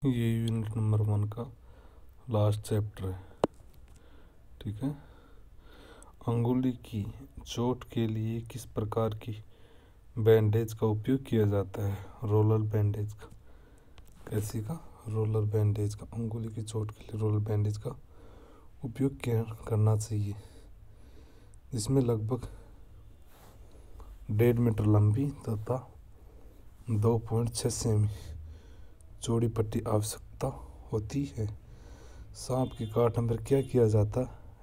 ये unit number 1 का last chapter है। ठीक है। अंगुली की चोट के लिए किस प्रकार की बैंडेज का उपयोग किया जाता है? रोलर बैंडेज का। कैसी का? रोलर बैंडेज का। अंगुली की चोट के लिए रोलर बैंडेज का उपयोग करना चाहिए, जिसमें लगभग 1.5 मीटर लंबी तथा 2.6 सेमी चौड़ी पट्टी आवश्यकता होती है। सांप के काटने पर क्या किया जाता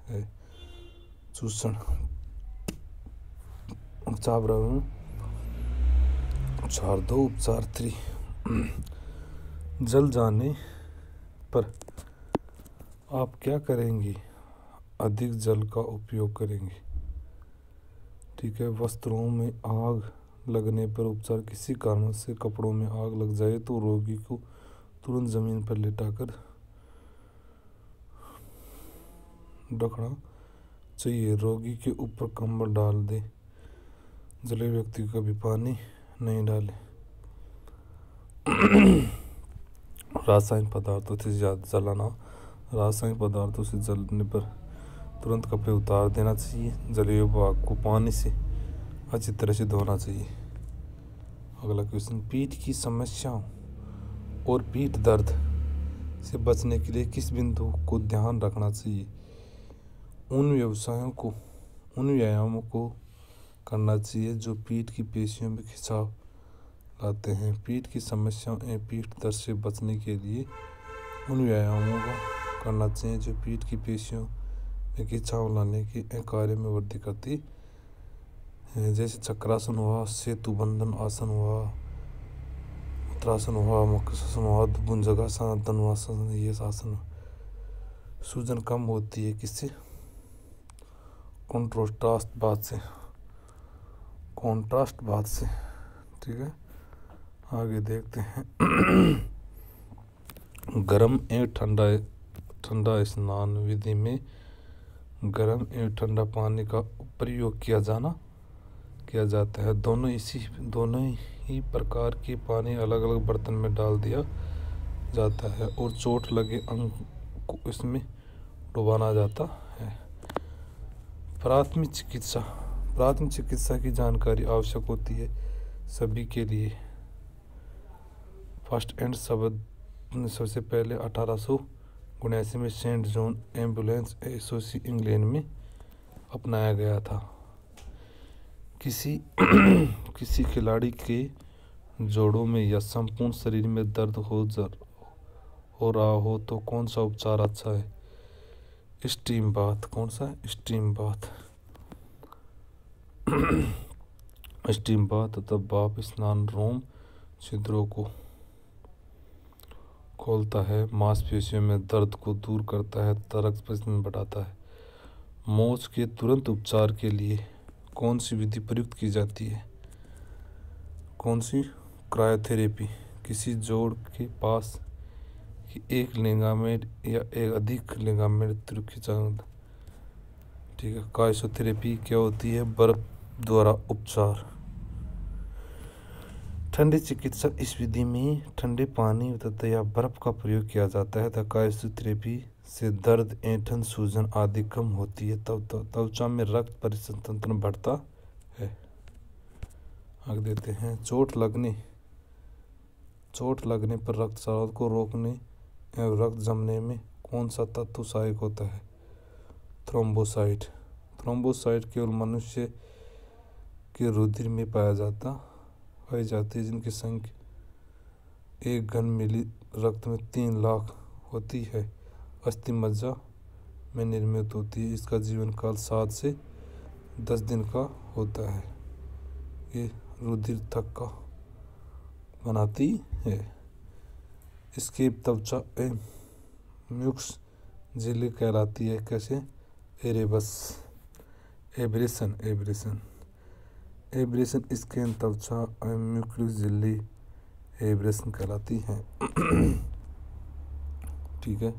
है? चूषण। उपचार 2 उपचार 3। जल जाने पर आप क्या करेंगे? अधिक जल का उपयोग करेंगे। ठीक है। वस्त्रों में आग लगने पर उपचार। किसी कारण से कपड़ों में आग लग जाए तो रोगी को तुरंत जमीन पर लेटाकर रखना चाहिए। रोगी के ऊपर कंबल डाल दे। जले व्यक्ति को कभी पानी नहीं डाले। रासायनिक पदार्थों से जलाना। रासायनिक पदार्थों से जलने पर तुरंत कपड़े उतार देना चाहिए। जले हुए भाग को पानी से अच्छी तरह से धोना चाहिए। अगला क्वेश्चन, पीठ की समस्याओं और पीठ दर्द से बचने के लिए किस बिंदु को ध्यान रखना चाहिए? उन व्यायामों को करना चाहिए जो पीठ की पेशियों में खिंचाव लाते हैं। पीठ की समस्याओं एवं पीठ दर्द से बचने के लिए उन व्यायामों को करना चाहिए जो पीठ की पेशियों में खिंचाव लाने के कार्य में वृद्धि करती है, जैसे चक्रासन हुआ, सेतु बंधन आसन हुआ, उत्तरासन हुआ, मकरासन हुआ, भुजंगासन, धनुरासन। ये आसन सूजन कम होती है किससे? कॉन्ट्रास्ट बात से। ठीक है। आगे देखते हैं। गर्म एवं ठंडा स्नान विधि में गर्म एवं ठंडा पानी का प्रयोग किया जाता है। दोनों ही प्रकार के पानी अलग अलग बर्तन में डाल दिया जाता है और चोट लगे अंग को इसमें डुबाना जाता है। प्राथमिक चिकित्सा की जानकारी आवश्यक होती है सभी के लिए। फर्स्ट एड शब्द सबसे पहले 1879 में saint John ambulance association England में अपनाया गया था। किसी खिलाड़ी के जोड़ों में या संपूर्ण शरीर में दर्द हो रहा हो तो कौन सा उपचार अच्छा है? Steam bath. कौन सा? Steam bath. स्टीम बाथ तथा भाप स्नान रोम छिद्रों को खोलता है, मांसपेशियों में दर्द को दूर करता है तथा रक्त परिसंचरण बढ़ाता है। मोच के तुरंत उपचार के लिए कौन सी विधि प्रयुक्त की जाती है? कौन सी? क्रायोथेरेपी। किसी जोड़ के पास एक लिगामेंट या एक अधिक लिगामेंट खिंचाव। ठीक है। क्रायोथेरेपी क्या होती है? बर्फ द्वारा उपचार। ठंडी चिकित्सा। इस विधि में ठंडे पानी तथा या बर्फ का प्रयोग किया जाता है। क्रायोथेरेपी से दर्द, ऐंठन, सूजन आदि कम होती है। त्वचा में रक्त परिसंचरण बढ़ता है। आगे देते हैं। चोट लगने पर रक्तस्राव को रोकने एवं रक्त जमने में कौन सा तत्व सहायक होता है? थ्रोम्बोसाइट। थ्रोम्बोसाइट केवल मनुष्य के रुधिर में पाई जाती है, जिनकी संख्या 1 घन मिली रक्त में 3 लाख होती है। अस्थि मज्जा में निर्मित होती है। इसका जीवन काल 7 से 10 दिन का होता है। ये रुधिर थक्का बनाती है। इसकी त्वचा म्यूकस झिल्ली कहलाती है। कैसे? एब्रेशन स्कैन त्वचा म्यूकस झिल्ली एब्रेशन कहलाती है। ठीक है।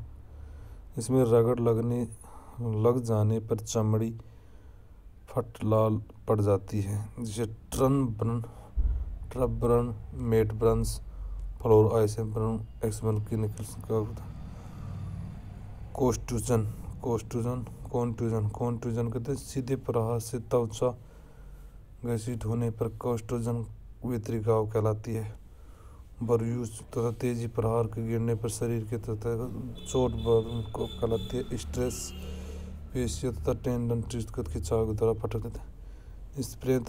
इसमें रगड़ लग जाने पर चमड़ी फट लाल पड़ जाती है, जिसे ट्रबर्न, मेटबर्न्स फ्लोर आइसम एक्समल की निकल कोस्टूजन कोस्टूजन कॉन्ट्यूजन कॉन्ट्यूजन कहते हैं सीधे प्रहार से त्वचा घसीट होने पर कोस्टूजन वितरी घाव कहलाती है। बरयूज तथा तेजी प्रहार के गिरने पर शरीर के तथा चोट को कहलाती है। स्ट्रेस पेशियों तथा टेंडन ट्विस्ट खिंचाव के द्वारा फटक देते हैं। स्प्रेन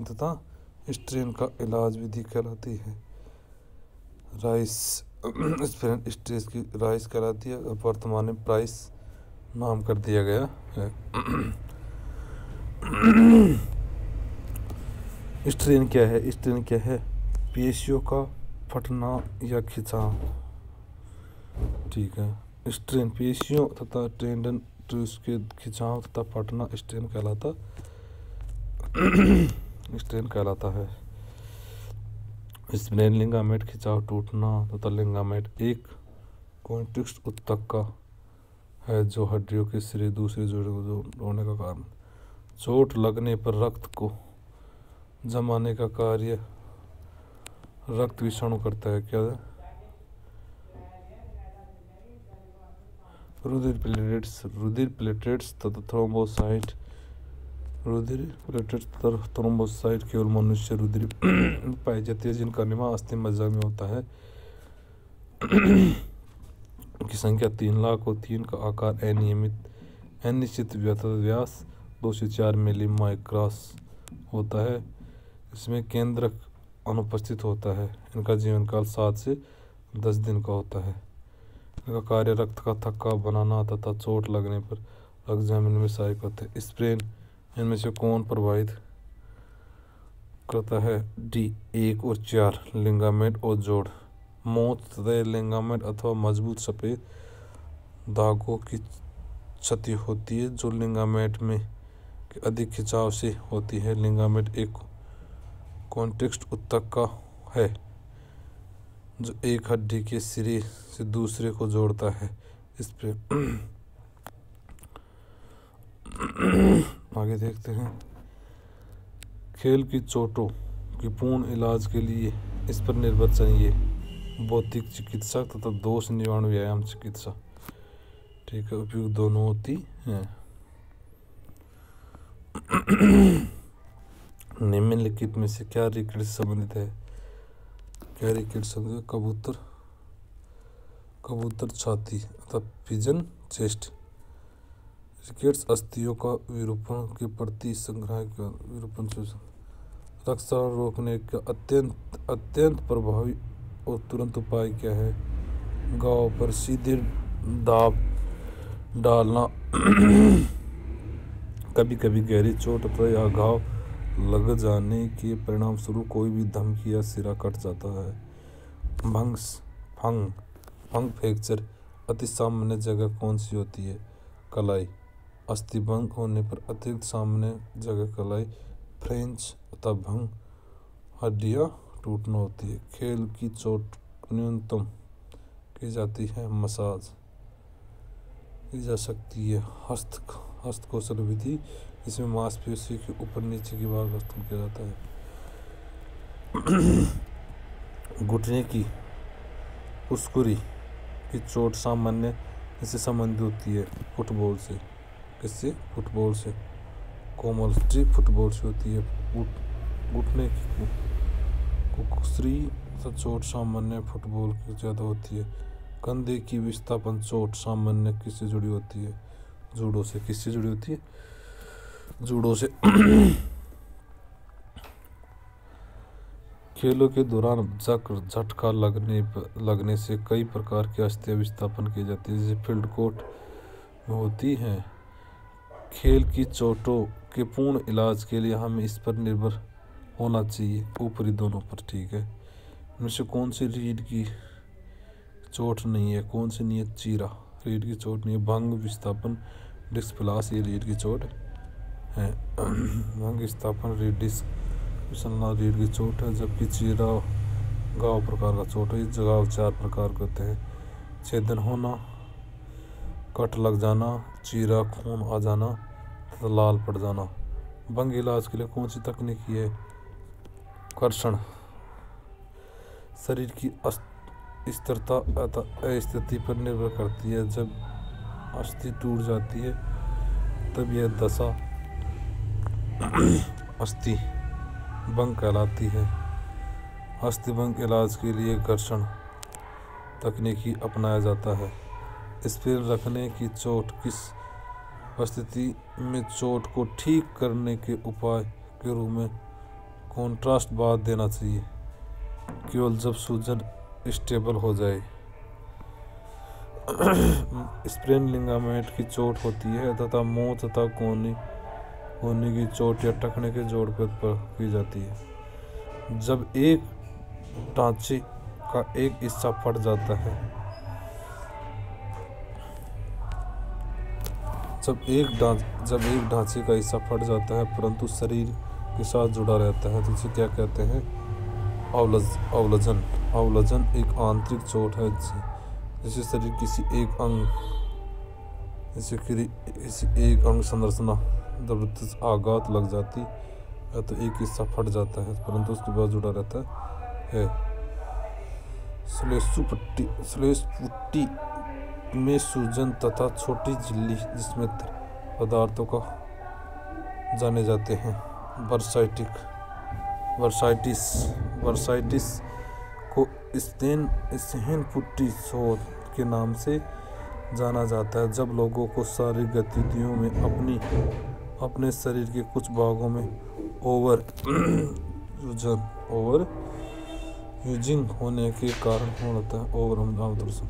तथा स्ट्रेन का इलाज विधि कहलाती है। राइस स्प्रेन स्ट्रेस की राइस कहलाती है। वर्तमान में प्राइस नाम कर दिया गया है। स्ट्रेन क्या है? स्ट्रेन क्या है? पेशियों का फटना या खिंचाव। ठीक है। स्ट्रेन पेशियों तथा टेंडन ट्विस्ट के खिंचाव तथा फटना स्ट्रेन कहलाता है। स्प्रेन लिगामेंट खिंचाव टूटना तथा लिगामेंट एक कॉन्टेक्स्ट उत्तक का है जो हड्डियों के सिरे दूसरे जोड़े को जोड़ने का कारण। चोट लगने पर रक्त को जमाने का कार्य रक्त विषाणु करता है। क्या? रुधिर प्लेटलेट्स तथा थ्रोम्बोसाइट। रुधिर प्लेटलेट्स तथा थ्रोम्बोसाइट केवल मनुष्य रुधिर पाई जाती है जिनका निर्माण अस्थि मज्जा में होता है। की संख्या 3 लाख और 3 का आकार अनियमित अनिश्चित व्यास 2 से 4 मिली माइक्रॉस होता है। इसमें केंद्रक अनुपस्थित होता है। इनका जीवन काल 7 से 10 दिन का होता है। इनका कार्य रक्त का थक्का बनाना तथा चोट लगने पर रक्त जमीन में सहायक होते हैं। स्प्रेन इनमें से कौन प्रभावित करता है? डी 1 और 4 लिगामेंट और जोड़। मोच तथा लिगामेंट अथवा मजबूत सफेद धागों की क्षति होती है जो लिगामेंट में अधिक खिंचाव से होती है। लिगामेंट एक कॉन्टेक्स्ट उत्तक का है जो एक हड्डी के सिरे से दूसरे को जोड़ता है। इस पे आगे देखते हैं। खेल की चोटों की पूर्ण इलाज के लिए इस पर निर्भर चाहिए भौतिक चिकित्सा तथा दोष निवारण व्यायाम चिकित्सा। ठीक है, उपयुक्त दोनों होती हैं। निम्नलिखित में से क्या रिकेट से संबंधित है? क्या रिकेट संबंधित? कबूतर छाती अथवा पिजन चेस्ट। रिकेट्स अस्थियों का विरूपण के प्रति संग्रह का विरूपण रक्तस्राव रोकने का अत्यंत प्रभावी और तुरंत उपाय क्या है? घाव पर सीधे दाब डालना। कभी कभी गहरी चोट अथवा या घाव लग जाने के परिणाम स्वरूप कोई भी धमकी या सिरा कट जाता है। भंग फ्रैक्चर अति सामान्य जगह कौन सी होती है? कलाई। अस्थिभंग होने पर अतिरिक्त सामान्य जगह कलाई फ्रेंच अथवा भंग हड्डियां टूटना होती है। खेल की चोट न्यूनतम की जाती है मसाज की जा सकती है। हस्त कौशल विधि इसमें मांसपेशी के ऊपर नीचे की भाग हस्त किया जाता है। घुटने की पुस्कुरी की चोट सामान्य इससे संबंधित होती है फुटबॉल से। किससे? फुटबॉल से। कोमल स्ट्रिप फुटबॉल से होती है। घुटने की कुकुसरी चोट सामान्य फुटबॉल की ज़्यादा होती है। कंधे की विस्थापन चोट सामान्य किससे जुड़ी होती है? जूडो से। किससे जुड़ी होती है? जूडो से। खेलों के दौरान झटका लगने से कई प्रकार की अस्थियां विस्थापन की जाती है जैसे फील्ड कोर्ट में होती हैं। खेल की चोटों के पूर्ण इलाज के लिए हमें इस पर निर्भर होना चाहिए ऊपरी दोनों पर। ठीक है, इनमें से कौन सी रीढ़ की चोट नहीं है? कौन सी नहीं है? चीरा रीढ़ की चोट नहीं है। भंग विस्थापन डिस्क प्लास ये रीढ़ की चोट है। भंग विस्थापन डिस्क फिसलना रीढ़ की चोट है। जबकि चीरा घाव प्रकार का चोट है। इस घाव 4 प्रकार के होते हैं। छेदन होना, कट लग जाना, चीरा खून आ जाना तथा लाल पड़ जाना। भंग इलाज के लिए कौन सी तकनीकी है? कर्षण। शरीर की स्थिरता अस्थिति पर निर्भर करती है। जब अस्थि टूट जाती है तब यह दशा अस्थि भंग कहलाती है। अस्थि भंग इलाज के लिए घर्षण तकनीकी अपनाया जाता है। स्प्रेन रखने की चोट किस परिस्थिति में चोट को ठीक करने के उपाय के रूप में कॉन्ट्रास्ट बांध देना चाहिए? केवल जब सूजन स्टेबल हो जाए। स्प्रेन लिगामेंट की चोट होती है तथा मोच तथा कोहनी की चोट या टखने के जोड़ पर की जाती है। जब एक ढांचे का एक हिस्सा फट जाता है, जब एक ढांचे का हिस्सा फट जाता है परंतु शरीर के साथ जुड़ा रहता है तो इसे क्या कहते हैं? अवलजन। अवलजन एक आंतरिक चोट है जिसे शरीर किसी एक अंग संरचना जबरदस्त आघात लग जाती है तो एक हिस्सा फट जाता है परंतु उसके बाद जुड़ा रहता है। श्लेष्मपुट्टी में सूजन तथा छोटी झिल्ली जिसमें पदार्थों का जाने जाते हैं। बर्साइटिस को श्लेष्मपुट्टी शोथ के नाम से जाना जाता है जब लोगों को शारीरिक गतिविधियों में अपने शरीर के कुछ भागों में ओवर यूजिंग होने के कारण होता है। ओवर आमतौर से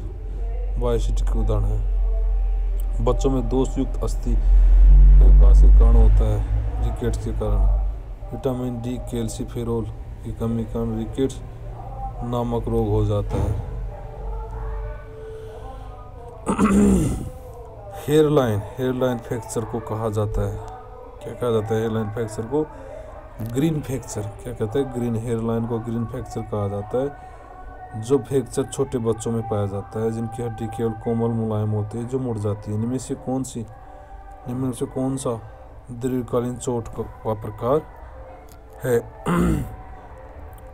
बायोसिटी के उदाहरण है। बच्चों में दोषयुक्त अस्थि विकास के कारण होता है। रिकेट्स के कारण विटामिन डी कैल्सीफेरोल की कमी के कारण रिकेट्स नामक रोग हो जाता है। हेयरलाइन फ्रैक्चर को कहा जाता है, क्या कहा जाता है? हेयरलाइन फ्रैक्चर को ग्रीन फ्रैक्चर। क्या कहते हैं? ग्रीन। हेयरलाइन को ग्रीन फ्रैक्चर कहा जाता है जो फ्रैक्चर छोटे बच्चों में पाया जाता है जिनकी हड्डी केवल कोमल मुलायम होती है जो मुड़ जाती है। इनमें से कौन सा दीर्घकालीन चोट का प्रकार है?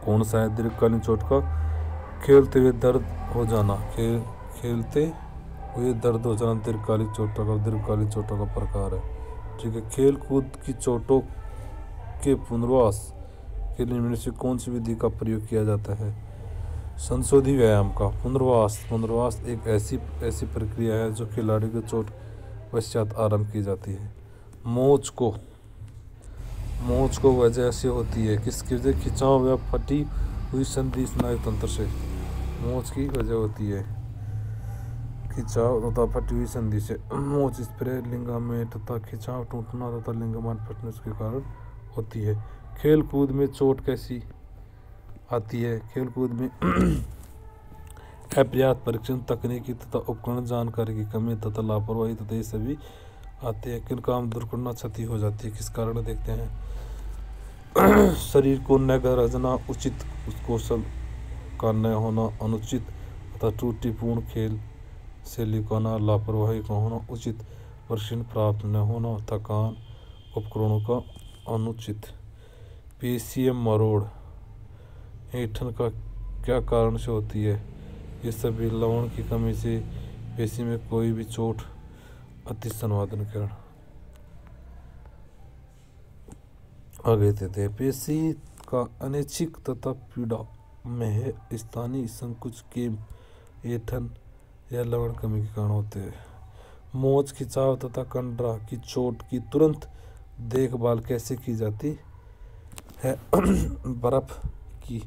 कौन सा है दीर्घकालीन चोट का? खेलते हुए दर्द हो जाना दीर्घकालीन चोटों का प्रकार है। ठीक है। खेल कूद की चोटों के पुनर्वास के लिए इनमें से कौन सी विधि का प्रयोग किया जाता है? संशोधित व्यायाम का। पुनर्वास एक ऐसी प्रक्रिया है जो खिलाड़ी को चोट पश्चात आरंभ की जाती है। मोच को वजह से होती है किसकी वजह? खिंचाव या फटी हुई संधि स्नायु तंत्र से मोच की वजह होती है। खिंचाव तथा फटी हुई संधि से मोच स्प्रे लिगामेंट तथा खिंचाव टूटना तथा लिगामेंट फटने के कारण होती है। खेल कूद में चोट कैसी आती है? खेल कूद में अपर्याप्त परीक्षण तकनीकी तथा उपकरण जानकारी की कमी तथा लापरवाही तथा ये सभी आते हैं। किन काम दुर्घटना क्षति हो जाती है किस कारण? देखते हैं। शरीर को न गरजना, उचित कौशल का न होना, अनुचित तथा त्रुटिपूर्ण खेल शैली का होना, लापरवाही का होना, उचित प्रशिक्षण प्राप्त न होना, थकान, उपकरणों का अनुचित। पेशीय मरोड़ ऐंठन का क्या कारण से होती है? ये सभी लवण की कमी से पेशी में कोई भी चोट अति संवादन कारण। आगे देते हैं। पेशी का अनैच्छिक तथा पीड़ा में है स्थानीय संकुच के ऐंठन या लवण कमी के कारण होते हैं। मोच, खिंचाव तथा कंडरा की चोट की तुरंत देखभाल कैसे की जाती है? बर्फ की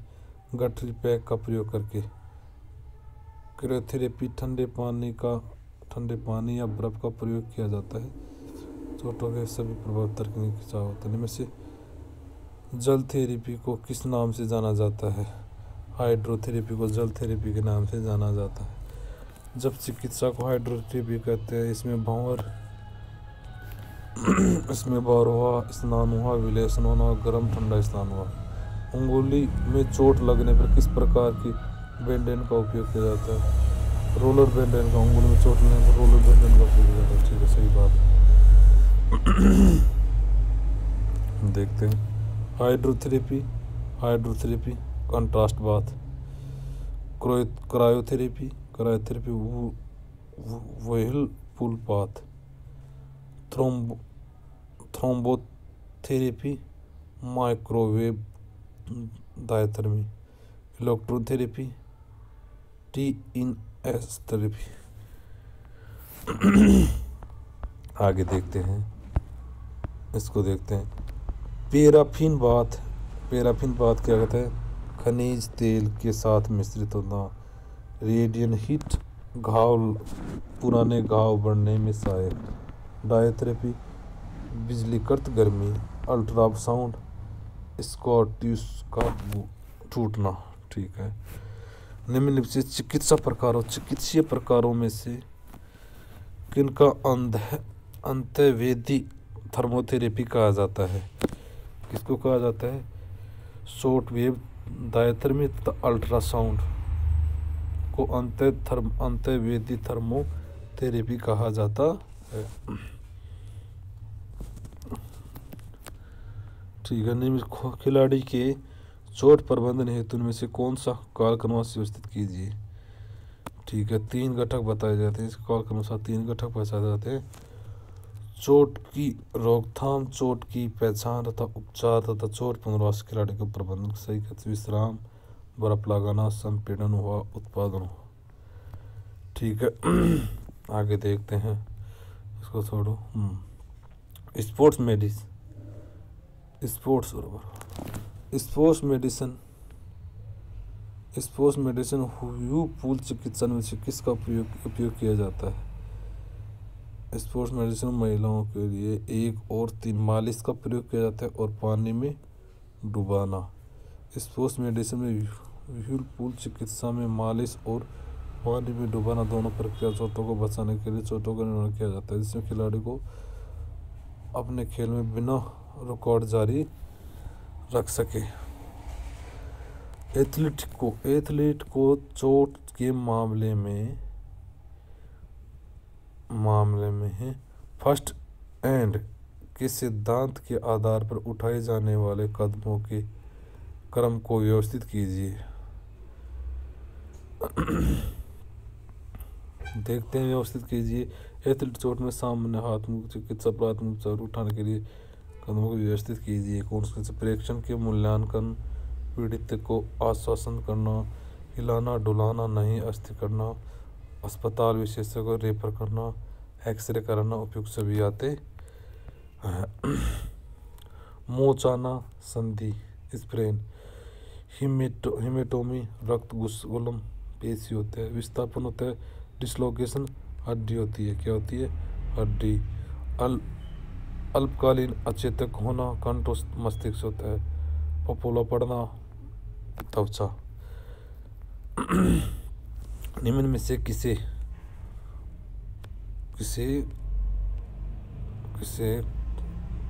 गठरी पैक का प्रयोग करके। क्रायोथेरेपी ठंडे पानी या बर्फ का प्रयोग किया जाता है। चोटों के सभी प्रभाव तकनीक खिंचाव होता है। इनमें से जल थेरेपी को किस नाम से जाना जाता है? हाइड्रोथेरेपी को जल थेरेपी के नाम से जाना जाता है। जब चिकित्सा को हाइड्रोथेरेपी कहते हैं इसमें भौर हुआ, स्नान हुआ, विलेसन होना, गर्म ठंडा स्नान हुआ। उंगली में चोट लगने पर किस प्रकार की बैंडेज का उपयोग किया जाता है? रोलर बैंडेज का। उंगली में चोट लगने पर रोलर बैंडेज का उपयोग किया जाता है। ठीक है, सही बात है। देखते हैं hydrotherapy contrast bath. Cryotherapy cryotherapy whirlpool bath, thrombotherapy microwave diathermy, electrotherapy TNS therapy. आगे देखते हैं, इसको देखते हैं। पैराफिन बाथ क्या कहते हैं? खनिज तेल के साथ मिश्रित होना, रेडियन हीट पुराने घाव बढ़ने में सहायक, डायथेरेपी बिजलीकृत गर्मी, अल्ट्रासाउंड स्कॉटिश का टूटना। ठीक है। निम्नलिखित चिकित्सीय प्रकारों में से किनका अंतःवेदी थर्मोथेरेपी कहा जाता है? किसको कहा जाता है? शॉर्ट वेव डायथर्मी तथा अल्ट्रासाउंड को अंतःवेदी थर्मोथेरेपी कहा जाता है। ठीक है। निम्न खिलाड़ी के चोट प्रबंधन हेतु में से कौन सा कार्यक्रम सुव्यवस्थित कीजिए? ठीक है। 3 घटक बताए जाते हैं। इस कार्यक्रम के अनुसार 3 घटक बताए जाते हैं: चोट की रोकथाम, चोट की पहचान तथा उपचार तथा चोट पुनर्वास खिलाड़ी का प्रबंधन, सही विश्राम, बर्फ लगाना, संपीड़न हुआ, उत्पादन। ठीक है। आगे देखते हैं, इसको छोड़ो। स्पोर्ट्स मेडिसिन व्हिर्लपूल चिकित्सा में से किसका उपयोग किया जाता है? स्पोर्ट्स मेडिसिन महिलाओं के लिए 1 और 3 मालिश का प्रयोग किया जाता है और पानी में डुबाना। स्पोर्ट्स मेडिसिन में व्हिर्लपूल चिकित्सा में मालिश और पानी में डुबाना दोनों प्रक्रिया चोटों को बचाने के लिए चोटों का निर्माण किया जाता है, जिसमें खिलाड़ी को अपने खेल में बिना रिकॉर्ड जारी रख सके। एथलीट को चोट के मामले में फर्स्ट एड के सिद्धांत के आधार पर उठाए जाने वाले कदमों के क्रम को व्यवस्थित कीजिए। देखते हैं, व्यवस्थित कीजिए। एथलीट चोट में सामान्य हाथ मुख चिकित्सा प्राथमिक उपचार उठाने के लिए कदमों को व्यवस्थित कीजिए। कौन से? प्रेक्षण के मूल्यांकन, पीड़ित को आश्वासन करना, हिलाना डुलाना नहीं, अस्थि करना, अस्पताल विशेषज्ञ को रेफर करना, एक्सरे कराना उपयुक्त सभी आते हैं। मोचाना संधि, स्प्रेन, हिमेटोमी, रक्त गुलम पेशी होते हैं, विस्थापन होता है, डिसलोकेशन हड्डी होती है। क्या होती है? हड्डी। अल्पकालीन अचेतक होना, कंठ मस्तिष्क होता है, पपोला पड़ना, त्वचा। निम्न में से किसे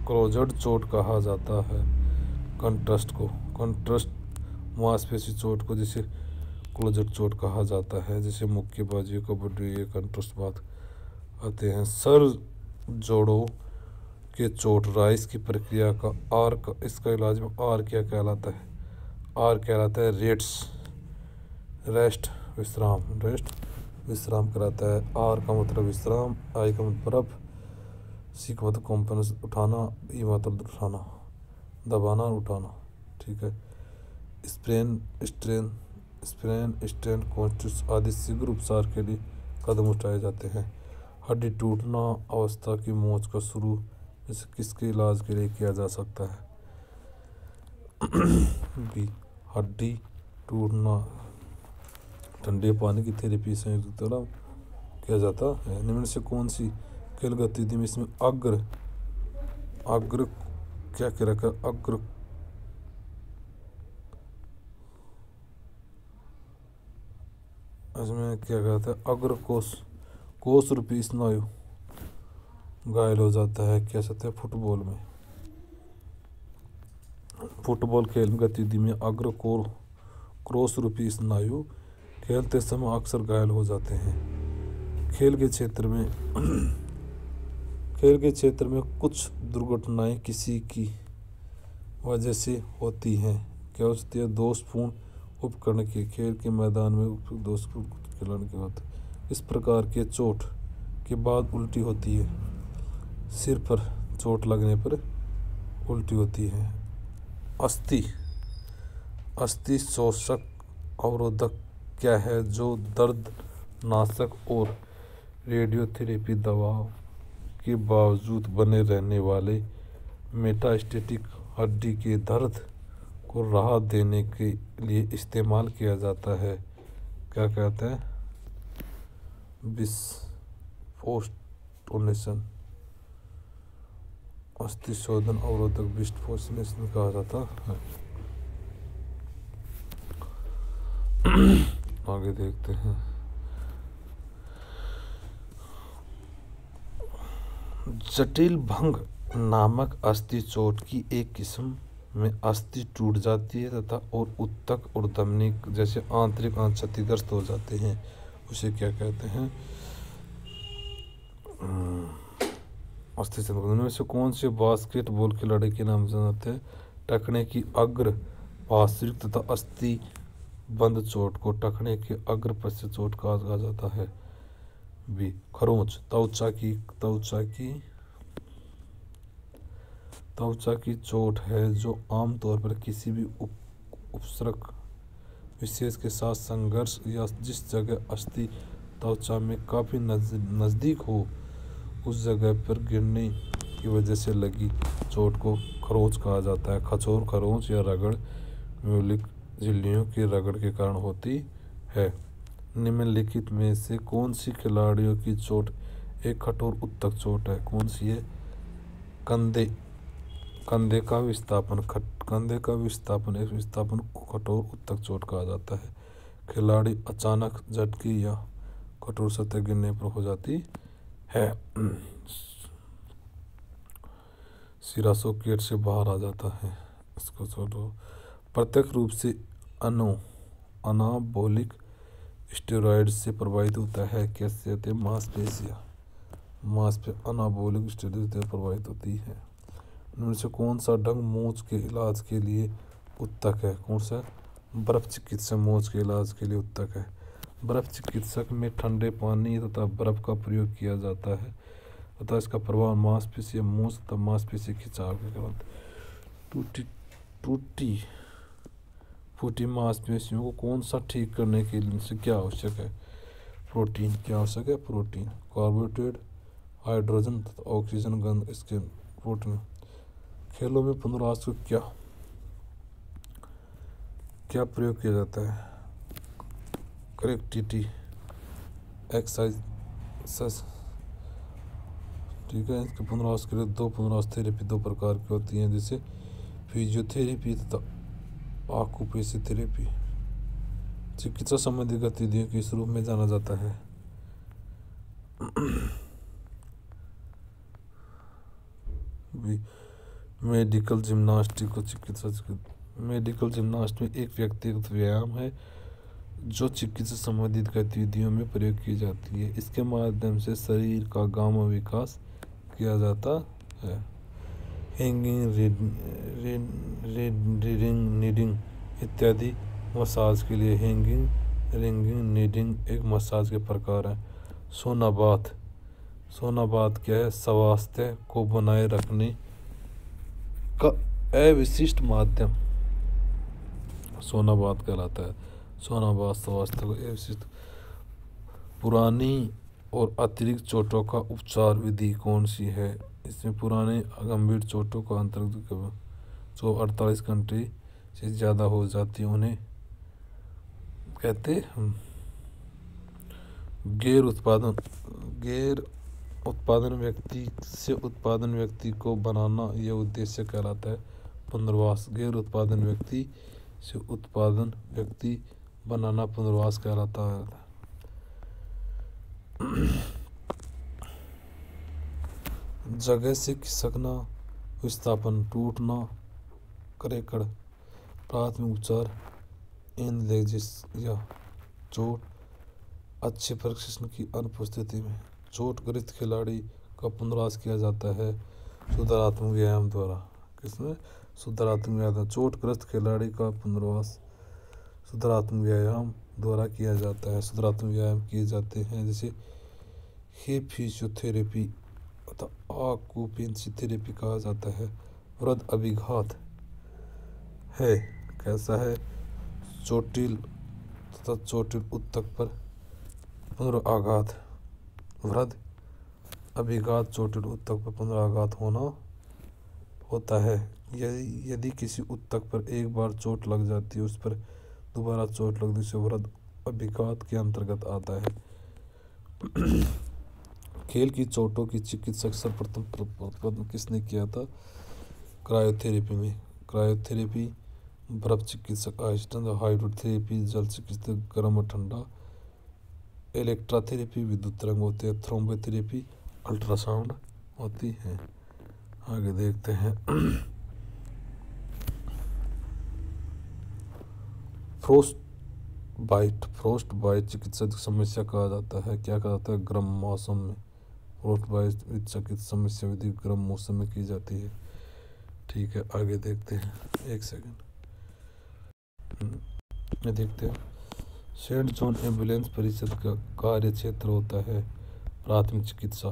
क्लोज्ड चोट कहा जाता है? कंट्रस्ट मांसपेशी चोट को जिसे क्लोज्ड चोट कहा जाता है, जिसे मुक्केबाजी, कबड्डी या कंट्रस्ट बात आते हैं। सर जोड़ों के चोट राइस की प्रक्रिया का इसका इलाज में आर क्या कहलाता है? आर कहलाता है रेस्ट विश्राम कराता है। आर का मतलब विश्राम, आई का मतलब बर्फ, सी का मतलब कॉम्पनेस उठाना, ई मतलब उठाना, दबाना और उठाना। ठीक है। स्ट्रेन कॉन्स्टिट्यूट आदि शीघ्र उपचार के लिए कदम उठाए जाते हैं। हड्डी टूटना अवस्था की मौज का शुरू, जैसे किसके इलाज के लिए किया जा सकता है? बी, हड्डी टूटना ठंडे पानी की थेरेपी से किया जाता है। निम्न से कौन सी खेल गतिविधि में इसमें अग्र क्या कह रखा है? अग्र इसमें क्या कहता है? अग्र कोष रूपी स्नायु घायल हो जाता है। कह सकते हैं फुटबॉल खेल गतिविधि में अग्र क्रॉस रूपी स्नायु खेलते समय अक्सर घायल हो जाते हैं। खेल के क्षेत्र में कुछ दुर्घटनाएं किसी की वजह से होती हैं। क्या होती है? दोषपूर्ण उपकरण के खेल के मैदान में उपयुक्त दोष को खिलाने के बाद इस प्रकार के चोट के बाद उल्टी होती है। सिर पर चोट लगने पर उल्टी होती है। अस्थि शोषक अवरोधक क्या है जो दर्द नाशक और रेडियोथेरेपी दवाओं के बावजूद बने रहने वाले मेटास्टेटिक हड्डी के दर्द को राहत देने के लिए इस्तेमाल किया जाता है। क्या कहते हैं? बिस्फोस्फोनेशन अस्थि शोधन अवरोधक बिस्फोस्फोनेशन कहा जाता है। आगे देखते हैं। जटिल भंग नामक अस्थि चोट की एक किस्म में अस्थि टूट जाती है तथा और ऊतक और धमनी जैसे आंतरिक अंग क्षतिग्रस्त हो जाते हैं। उसे क्या कहते हैं? अस्थि संबंध। उनमें से कौन से बास्केटबॉल खिलाड़ी के नाम जाते हैं? टखने की अग्र पार्श्विक तथा अस्थि बंद चोट को टखने के अग्र पश्च चोट कहा जाता है। बी खरोंच त्वचा की चोट है जो आमतौर पर किसी भी उपसर्ग विशेष के साथ संघर्ष या जिस जगह अस्थि त्वचा में काफी नजदीक हो उस जगह पर गिरने की वजह से लगी चोट को खरोंच कहा जाता है। खचोर खरोंच या रगड़ म्यूलिक झिल्लियों की रगड़ के कारण होती है। निम्नलिखित में से कौन सी खिलाड़ियों की चोट एक कठोर उत्तक चोट है? कौन सी है? कंधे का विस्थापन एक विस्थापन को कठोर उत्तक चोट कहा जाता है। खिलाड़ी अचानक झटके या कठोर सतह गिरने पर हो जाती है। सिरा सॉकेट से बाहर आ जाता है। इसको छोड़ो। प्रत्यक्ष रूप से अनाबॉलिक स्टेरॉयड से प्रभावित होता है। कैसे होते हैं? मांसपेशियां अनाबॉलिक स्टेरॉयड से प्रभावित होती है। उनमें से कौन सा ढंग मोच के इलाज के लिए उत्तक है? कौन सा? बर्फ चिकित्सा मोच के इलाज के लिए उत्तक है। बर्फ चिकित्सक में ठंडे पानी तथा बर्फ का प्रयोग किया जाता है तथा इसका प्रभाव मांसपेशियां मोच तथा मांसपेशी खिंचाव के कारण फूटी मांसपेशियों को कौन सा ठीक करने के लिए से क्या आवश्यक है? प्रोटीन। क्या आवश्यक है? प्रोटीन। कार्बोहाइड्रेट, हाइड्रोजन तथा ऑक्सीजन गंध इसके प्रोटीन। खेलों में पुनरावृत्ति को क्या प्रयोग किया जाता है? करेक्टिविटी एक्सरसाइज। ठीक है। इसके पुनरावृत्ति के लिए दो पुनरावृत्ति थेरेपी दो प्रकार की होती हैं, जैसे फिजियोथेरेपी तथा ऑक्यूपेशनल थेरेपी। चिकित्सा संबंधी गतिविधियों के इस रूप में जाना जाता है। मेडिकल जिम्नास्टिक को मेडिकल जिम्नास्टिक एक व्यक्तिगत व्यायाम है जो चिकित्सा संबंधित गतिविधियों में प्रयोग की जाती है। इसके माध्यम से शरीर का गामा विकास किया जाता है। हैंगिंग, रीडिंग, नीडिंग इत्यादि मसाज के लिए हैंगिंग, रिंगिंग, नीडिंग एक मसाज के प्रकार है। सोनाबाथ क्या है? स्वास्थ्य को बनाए रखने का अविशिष्ट माध्यम सोनाबाथ कहलाता है। सोनाबाथ स्वास्थ्य को अविशिष्ट। पुरानी और अतिरिक्त चोटों का उपचार विधि कौन सी है? इसमें पुराने गंभीर चोटों का अंतर्गत जो 48 घंटे से ज़्यादा हो जाती है उन्हें कहते हैं गैर उत्पादन व्यक्ति से उत्पादन व्यक्ति को बनाना यह उद्देश्य कहलाता है पुनर्वास। गैर उत्पादन व्यक्ति से उत्पादन व्यक्ति बनाना पुनर्वास कहलाता है। जगह से खिसकना, विस्थापन, टूटना, करेकड़। प्राथमिक उपचार एनाल्जेसिस या चोट अच्छे प्रशिक्षण की अनुपस्थिति में चोटग्रस्त खिलाड़ी का पुनर्वास किया जाता है सुधारात्मक व्यायाम द्वारा। किसमें? सुधारात्मक व्यायाम। चोटग्रस्त खिलाड़ी का पुनर्वास सुधारात्मक व्यायाम द्वारा किया जाता है। सुधारात्मक व्यायाम किए जाते हैं जैसे हे फिजियोथेरेपी अथवा आकुपेंसी थेरेपी कहा जाता है। वृद्ध अभिघात है कैसा है, चोटिल तथा चोटिल उत्तक पर पुनराघात। वृद्ध अभिघात चोटिल उत्तक पर पुनराघात होता है। यदि किसी उत्तक पर एक बार चोट लग जाती है उस पर दोबारा चोट लगने से वृद्ध अभिघात के अंतर्गत आता है। खेल की चोटों की चिकित्सक सर्वप्रथम किसने किया था, क्रायोथेरेपी में। क्रायोथेरेपी बर्फ चिकित्सक आइंस्टाइन, हाइड्रोथेरेपी जल चिकित्सक गर्म और ठंडा, इलेक्ट्रोथेरेपी विद्युत तरंग होते हैं, थ्रोम्बोथेरेपी अल्ट्रासाउंड होती है। आगे देखते हैं फ्रोस्ट बाइट चिकित्सक समस्या कहा जाता है। क्या कहा जाता है, गर्म मौसम में। फ्रोस्ट बाइट चिकित्सक समस्या विधि गर्म मौसम में की जाती है। ठीक है, आगे देखते हैं, एक सेकंड में देखते हैं। सेंट जॉन एम्बुलेंस परिषद का कार्य क्षेत्र होता है प्राथमिक चिकित्सा।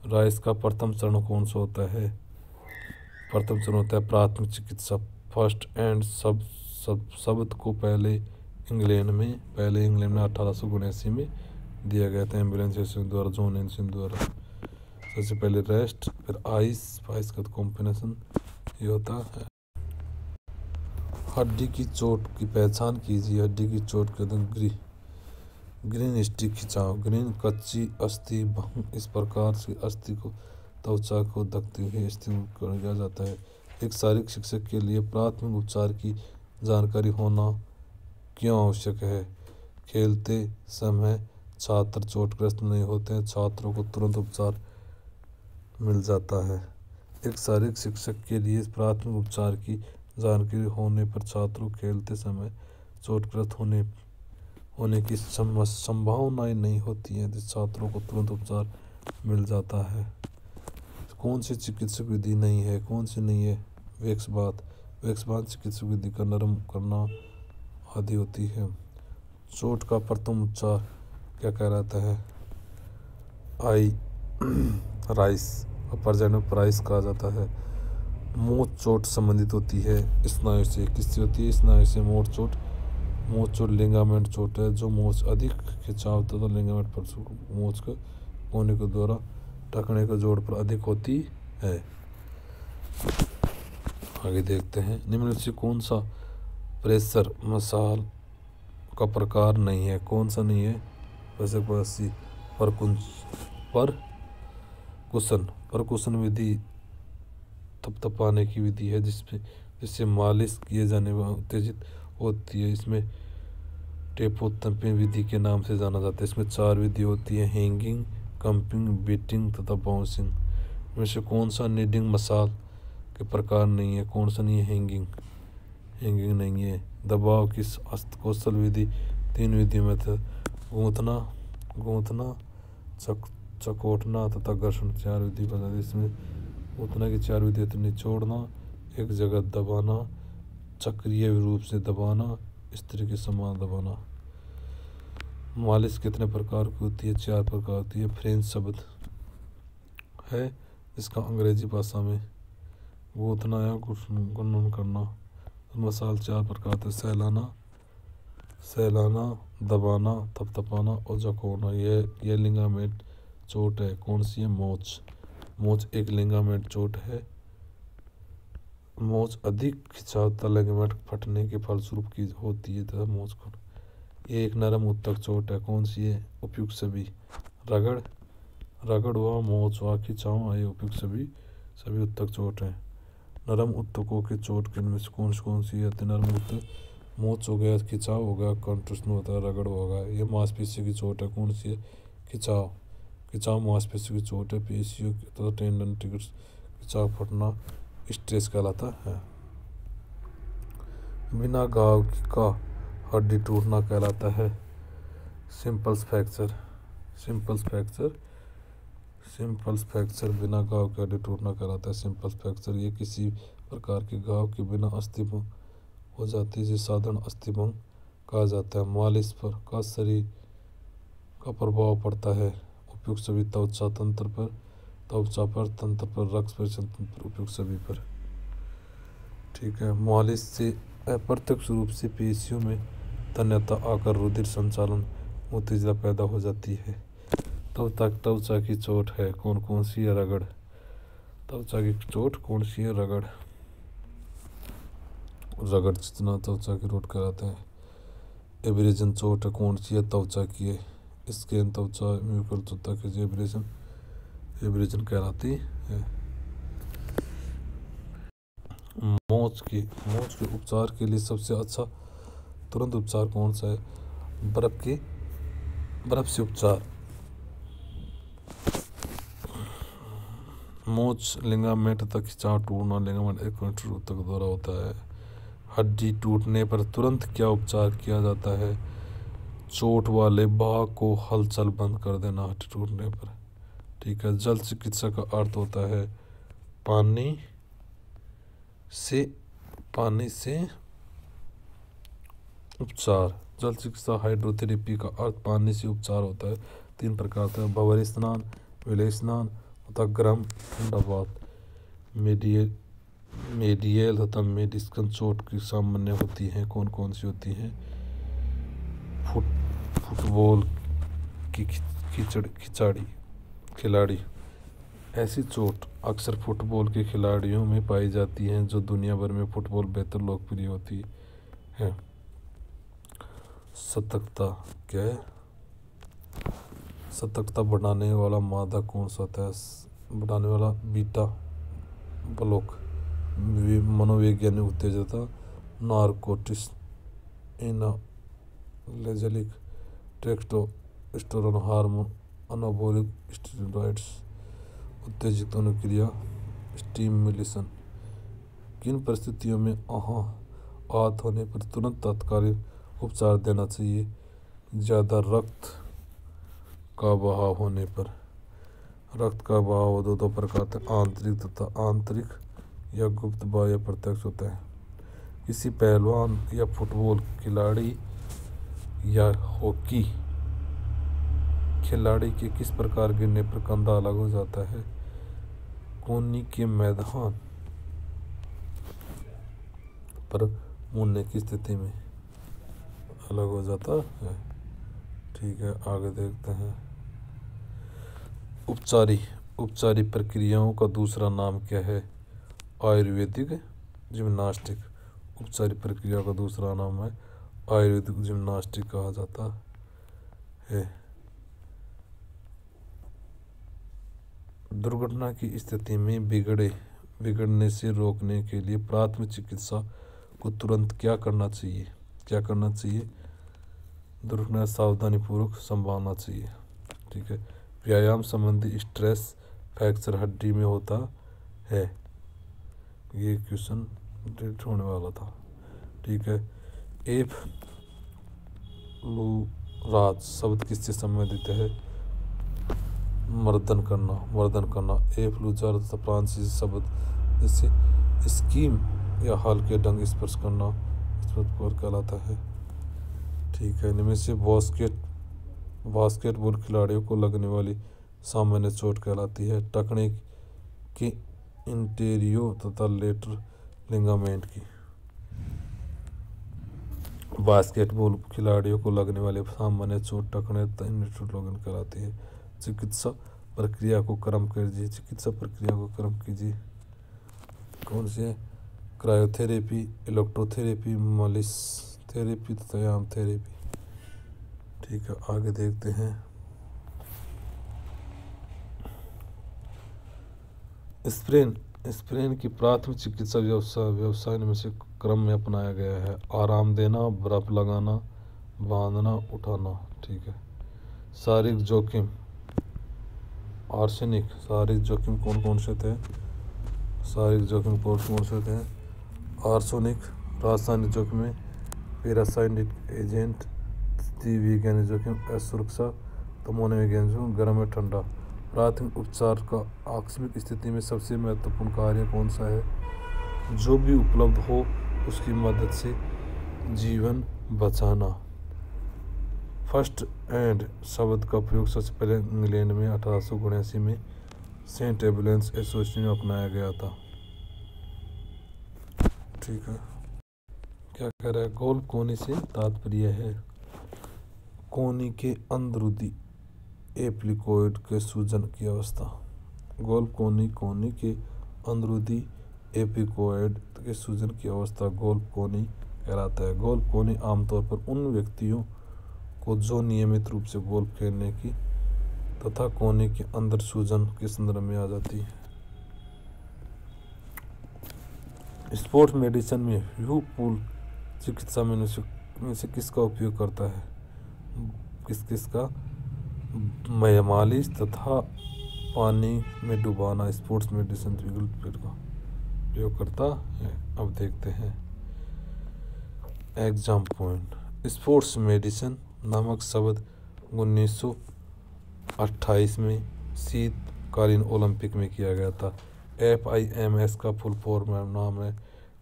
राइस का प्रथम चरण कौन सा होता है, प्रथम चरण होता है प्राथमिक चिकित्सा। फर्स्ट एंड शब्द को पहले इंग्लैंड में 1879 में दिया गया था एम्बुलेंस द्वारा, जॉन एंसिन द्वारा। सबसे पहले रेस्ट, फिर आइस का कॉम्बिनेशन ये होता है। हड्डी की चोट की पहचान कीजिए। हड्डी की चोट के ग्रीन स्टिक खिंचाव। ग्रीन कच्ची अस्थि भंग, इस प्रकार से अस्थि को त्वचा को ढकते हुए स्थिति किया जाता है। एक शारीरिक शिक्षक के लिए प्राथमिक उपचार की जानकारी होना क्यों आवश्यक है। खेलते समय छात्र चोटग्रस्त नहीं होते हैं, छात्रों को तुरंत उपचार मिल जाता है। एक शारीरिक शिक्षक के लिए प्राथमिक उपचार की जानकारी होने पर छात्रों खेलते समय चोटग्रस्त होने की संभावनाएं नहीं होती हैं, जिस छात्रों को तुरंत उपचार मिल जाता है। कौन सी चिकित्सक विधि नहीं है, कौन सी नहीं है, वैक्सबाथ चिकित्सक विधि का नरम करना आदि होती है। चोट का प्रथम उपचार क्या कहलाता है, राइस प्राइस कहा जाता है। मोच चोट संबंधित होती है स्नायु से, किससे होती है, स्नायु से। मोच चोट लिगामेंट चोट है, जो मोच अधिक खिंचाव तथा लिगामेंट पर मोच के कोने के द्वारा टकने के जोड़ पर अधिक होती है। आगे देखते हैं, निम्न से कौन सा प्रेशर मसाल का प्रकार नहीं है, कौन सा नहीं है, परकुशन विधि थपथपाने की विधि है जिससे मालिश किए जाने में उत्तेजित होती है। इसमें टेपोथम्पिंग विधि के नाम से जाना जाता है। इसमें 4 विधि होती है, हैंगिंग, कंपिंग, बीटिंग तथा बाउंसिंग। इनमें से कौन सा नीडिंग मसाल के प्रकार नहीं है, कौन सा नहीं है, हैंगिंग नहीं है। दबाव की हस्तकौशल विधि 3 विधियों में था, गूंथना, चकोटना तथा घर्षण 4 विधि बताई। इसमें गूंथना की 4 विधि होती, निचोड़ना, एक जगह दबाना, चक्रीय रूप से दबाना, इस तरीके से समान दबाना। मालिश कितने प्रकार की होती है, 4 प्रकार होती है। फ्रेंच शब्द है जिसका अंग्रेजी भाषा में गूंथना या गुणन करना। मसाल 4 प्रकार थे, सहलाना, दबाना, थपथपाना और जकोड़ना। यह लिगामेंट चोट है, कौन सी है, मोच एक लिगामेंट चोट है। मोच अधिक खिंचाव तथा लिगामेंट फटने के फलस्वरूप की होती है तथा मोच को। ये एक नरम उत्तक चोट है, कौन सी है, उपयुक्त सभी। रगड़ व मोच व खिंचाव, ये उपयुक्त सभी उत्तक चोट है। नरम उत्तकों की चोट के इनमें से कौन सी है, नरम उत्तक, मोच हो गया, खिंचाव हो गया, कंट्रशन होता है, रगड़ होगा। ये मांसपेशी की चोट है, कौन सी है, खिंचाव मांसपेशी की चोट है। पेशियों तथा टेंडन टिकट्स खिंचाव फटना स्ट्रेस कहलाता है। बिना घाव का हड्डी टूटना कहलाता है सिंपल फ्रैक्चर। बिना घाव के हड्डी टूटना कहलाता है सिंपल फ्रैक्चर। ये किसी प्रकार के घाव के बिना अस्थि हो जाती है जिसे साधारण अस्थिभंग कहा जाता है। मालिश पर का शरीर का प्रभाव पड़ता है उपयुक्त सभी त्वचा तंत्र पर, त्वचा पर तंत्र पर, रक्त परिवहन तंत्र पर, उपयुक्त सभी पर। ठीक है, मालिश से अप्रत्यक्ष रूप से पेशियों में तन्यता आकर रुधिर संचालन उत्तेजना पैदा हो जाती है। त्वचा की चोट है, कौन कौन सी है? रगड़। त्वचा की चोट कौन सी है? रगड़। रगड़ जितना त्वचा की रोट कराते हैं। एब्रेजन चोट है, कौन सी है? त्वचा की है। स्कैन त्वचा म्यूकल त्वचा की एब्रेजन एब्रेजन कहलाती है। मोच के उपचार के लिए सबसे अच्छा तुरंत उपचार कौन सा है? बर्फ से उपचार। मोच लिगामेंट तक खिंचाव टूटना, लिगामेंट एक्वेंटर तक द्वारा होता है। हड्डी टूटने पर तुरंत क्या उपचार किया जाता है? चोट वाले भाग को हलचल बंद कर देना हड्डी टूटने पर। ठीक है, जल चिकित्सा का अर्थ होता है पानी से उपचार। जल चिकित्सा हाइड्रोथेरेपी का अर्थ पानी से उपचार होता है। 3 प्रकार का, भंवरी स्नान, विलेय स्नान तथा गर्म ठंडा बाथ। मेडियल तथा मेडिस्कन चोट की सामान्य होती हैं, कौन कौन सी होती हैं? फुटबॉल की खिलाड़ी। ऐसी चोट अक्सर फुटबॉल के खिलाड़ियों में पाई जाती हैं जो दुनिया भर में फुटबॉल बेहतर लोकप्रिय होती है। सतर्कता क्या है? सतर्कता बढ़ाने वाला मादा कौन सा होता है? बढ़ाने वाला बीटा ब्लॉक। मनोवैज्ञानिक उत्तेजता, narcotics, analgesic, testosterone hormone, anabolic steroids. उत्तेजित अनुक्रिया, स्टिमुलेशन। किन परिस्थितियों में आहत होने पर तुरंत तात्कालिक उपचार देना चाहिए? ज़्यादा रक्त का बहाव होने पर। रक्त का बहाव दो प्रकार के, आंतरिक तथा आंतरिक या गुप्त बहाव या प्रत्यक्ष होता है। किसी पहलवान या फुटबॉल खिलाड़ी या हॉकी खिलाड़ी के किस प्रकार गिरने पर कंधा अलग हो जाता है? कोहनी के मैदान पर मुड़ने की स्थिति में अलग हो जाता है। ठीक है, आगे देखते हैं। उपचारी प्रक्रियाओं का दूसरा नाम क्या है? आयुर्वेदिक जिम्नास्टिक। उपचारी प्रक्रिया का दूसरा नाम है आयुर्वेदिक जिम्नास्टिक कहा जाता है। दुर्घटना की स्थिति में बिगड़ने से रोकने के लिए प्राथमिक चिकित्सा को तुरंत क्या करना चाहिए? दुर्घटना सावधानीपूर्वक संभालना चाहिए। ठीक है, व्यायाम संबंधी स्ट्रेस फ्रैक्चर हड्डी में होता है। ये क्वेश्चन डेट होने वाला था। ठीक है, एफलूराज शब्द किससे संबंधित है? मर्दन करना। एफलूजार तथा फ्रांसीसी शब्द जैसे स्कीम या हल्के ढंग स्पर्श करना कहलाता है। ठीक है, इनमें से बास्केटबॉल खिलाड़ियों को लगने वाली सामान्य चोट कहलाती है टखने के इंटीरियर तथा लेटरल लिगामेंट की। बास्केटबॉल खिलाड़ियों को लगने वाली सामान्य चोट टखने तथा इंटीरियर लिगामेंट कहलाती है। चिकित्सा प्रक्रिया को क्रम कीजिए। कौन सी है? क्रायोथेरेपी, इलेक्ट्रोथेरेपी, मालिश थेरेपी तथा याम थेरेपी। ठीक है, आगे देखते हैं। स्प्रेन की प्राथमिक चिकित्सा व्यवसाय में से क्रम में अपनाया गया है। आराम देना, बर्फ लगाना, बांधना, उठाना। ठीक है, शारीरिक जोखिम, आर्सेनिक। शारीरिक जोखिम कौन कौन से थे? आर्सेनिक रासायनिक जोखिम में, पैरासाइटिक एजेंट, वैज्ञानिक जोखिम, असुरक्षा, तो मनोवैज्ञानिक जोखिम, गर्म में ठंडा। प्राथमिक उपचार का आकस्मिक स्थिति में सबसे महत्वपूर्ण कार्य कौन सा है? जो भी उपलब्ध हो उसकी मदद से जीवन बचाना। फर्स्ट एड शब्द का प्रयोग सबसे पहले इंग्लैंड में 1879 में सेंट एम्बुलेंस एसोसिएशन में अपनाया गया था। ठीक है, क्या कह रहा है? गोल कोनी से तात्पर्य है कोनी के अंदरूनी एप्लिकोइड के सूजन की अवस्था। गोल कोनी के अंदरूनी एपिकोइड के सूजन की अवस्था गोल कोनी कहलाता है। गोल कोनी आमतौर पर उन व्यक्तियों को जो नियमित रूप से गोल्फ खेलने की तथा कोनी के अंदर सूजन के संदर्भ में आ जाती है। स्पोर्ट्स मेडिसिन में व्हीलपूल चिकित्सा में से किसका उपयोग करता है? किसका? मालिश तथा पानी में डुबाना स्पोर्ट्स मेडिसिन का उपयोग करता है। अब देखते हैं एग्जाम पॉइंट। स्पोर्ट्स मेडिसिन नामक शब्द 1928 में शीतकालीन ओलंपिक में किया गया था। FIMS का फुल फॉर्म नाम है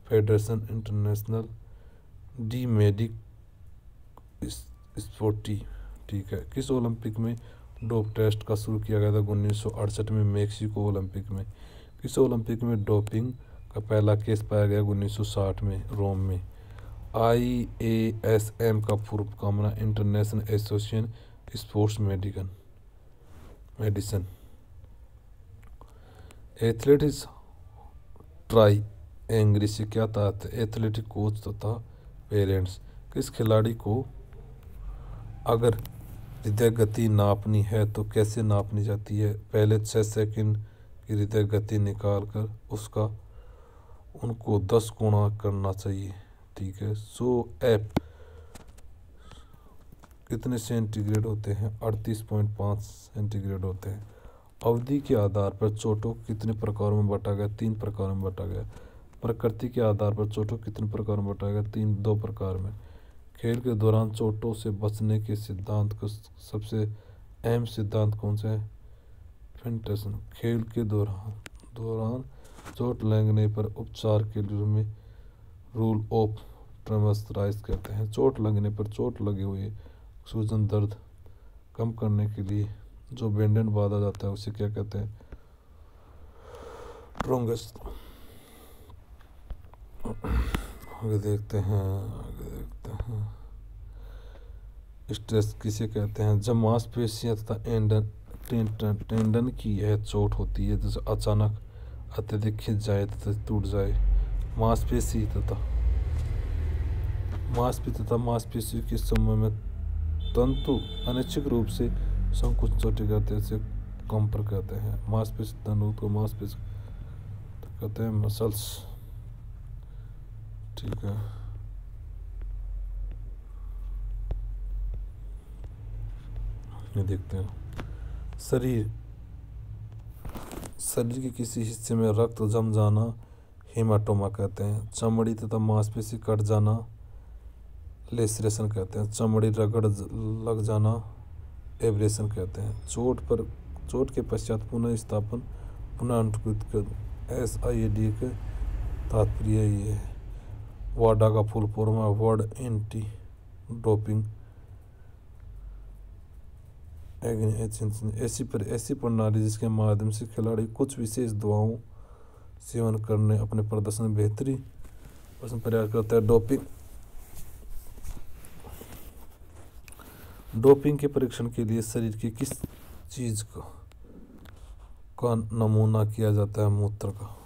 federation international D medic sporty. ठीक है, किस ओलंपिक में डोप टेस्ट का शुरू किया गया था? 1968 में मेक्सिको ओलंपिक में। किस ओलंपिक में डोपिंग का पहला केस पाया गया? 1960 में रोम में। IASM का पूर्व कामना international association sports medicine. Athletics try angry से क्या तात्पर्य? एथलेटिक कोच तथा पेरेंट्स। किस खिलाड़ी को अगर हृदय गति नापनी है तो कैसे नापनी जाती है? पहले 6 सेकंड की हृदय गति निकाल कर उनको 10 गुणा करना चाहिए। ठीक है, 100 F कितने सेंटीग्रेड होते हैं? 38.5 सेंटीग्रेड होते हैं। अवधि के आधार पर चोटों कितने प्रकारों में बांटा गया? 3 प्रकारों में बांटा गया। प्रकृति के आधार पर चोटों कितने प्रकारों में बांटा गया? 2 प्रकार में। खेल के दौरान चोटों से बचने के सिद्धांत का सबसे अहम सिद्धांत कौन सा है? फेंटेशन। खेल के दौरान चोट लगने पर उपचार के लिए रूल ऑफ ट्रमस राइज कहते हैं। चोट लगने पर चोट लगे हुए सूजन दर्द कम करने के लिए जो बैंडेज बांधा जाता है उसे क्या कहते हैं? ट्रोंगस। आगे देखते हैं स्ट्रेस किसे कहते हैं? जब मांसपेशियां तथा टेंडन की यह चोट होती है जैसे अचानक अत्यधिक खिंच जाए तथा टूट जाए। मांसपेशी तथा मांसपेशियों के समूह में तंतु अनिच्छिक रूप से संकुचन चोटी करते हैं, कंपर कहते हैं। मांसपेशी तंतु को मांसपेशी कहते हैं मसल्स। ठीक है, ये देखते हैं शरीर के किसी हिस्से में रक्त जम जाना हेमाटोमा कहते हैं। चमड़ी तथा मांसपेशी कट जाना लेसरेशन कहते हैं। चमड़ी रगड़ लग जाना एब्रेशन कहते हैं। चोट के पश्चात पुनः स्थापन पुनः अंकुरित कर SIAD के तात्पर्य ये है। वाडा का फुल फॉर्म है वर्ल्ड एंटी डोपिंग ऐसी प्रणाली जिसके माध्यम से खिलाड़ी कुछ विशेष दवाओं सेवन करने अपने प्रदर्शन में बेहतरी प्रयास करता है। डोपिंग के परीक्षण के लिए शरीर की किस चीज का नमूना किया जाता है? मूत्र का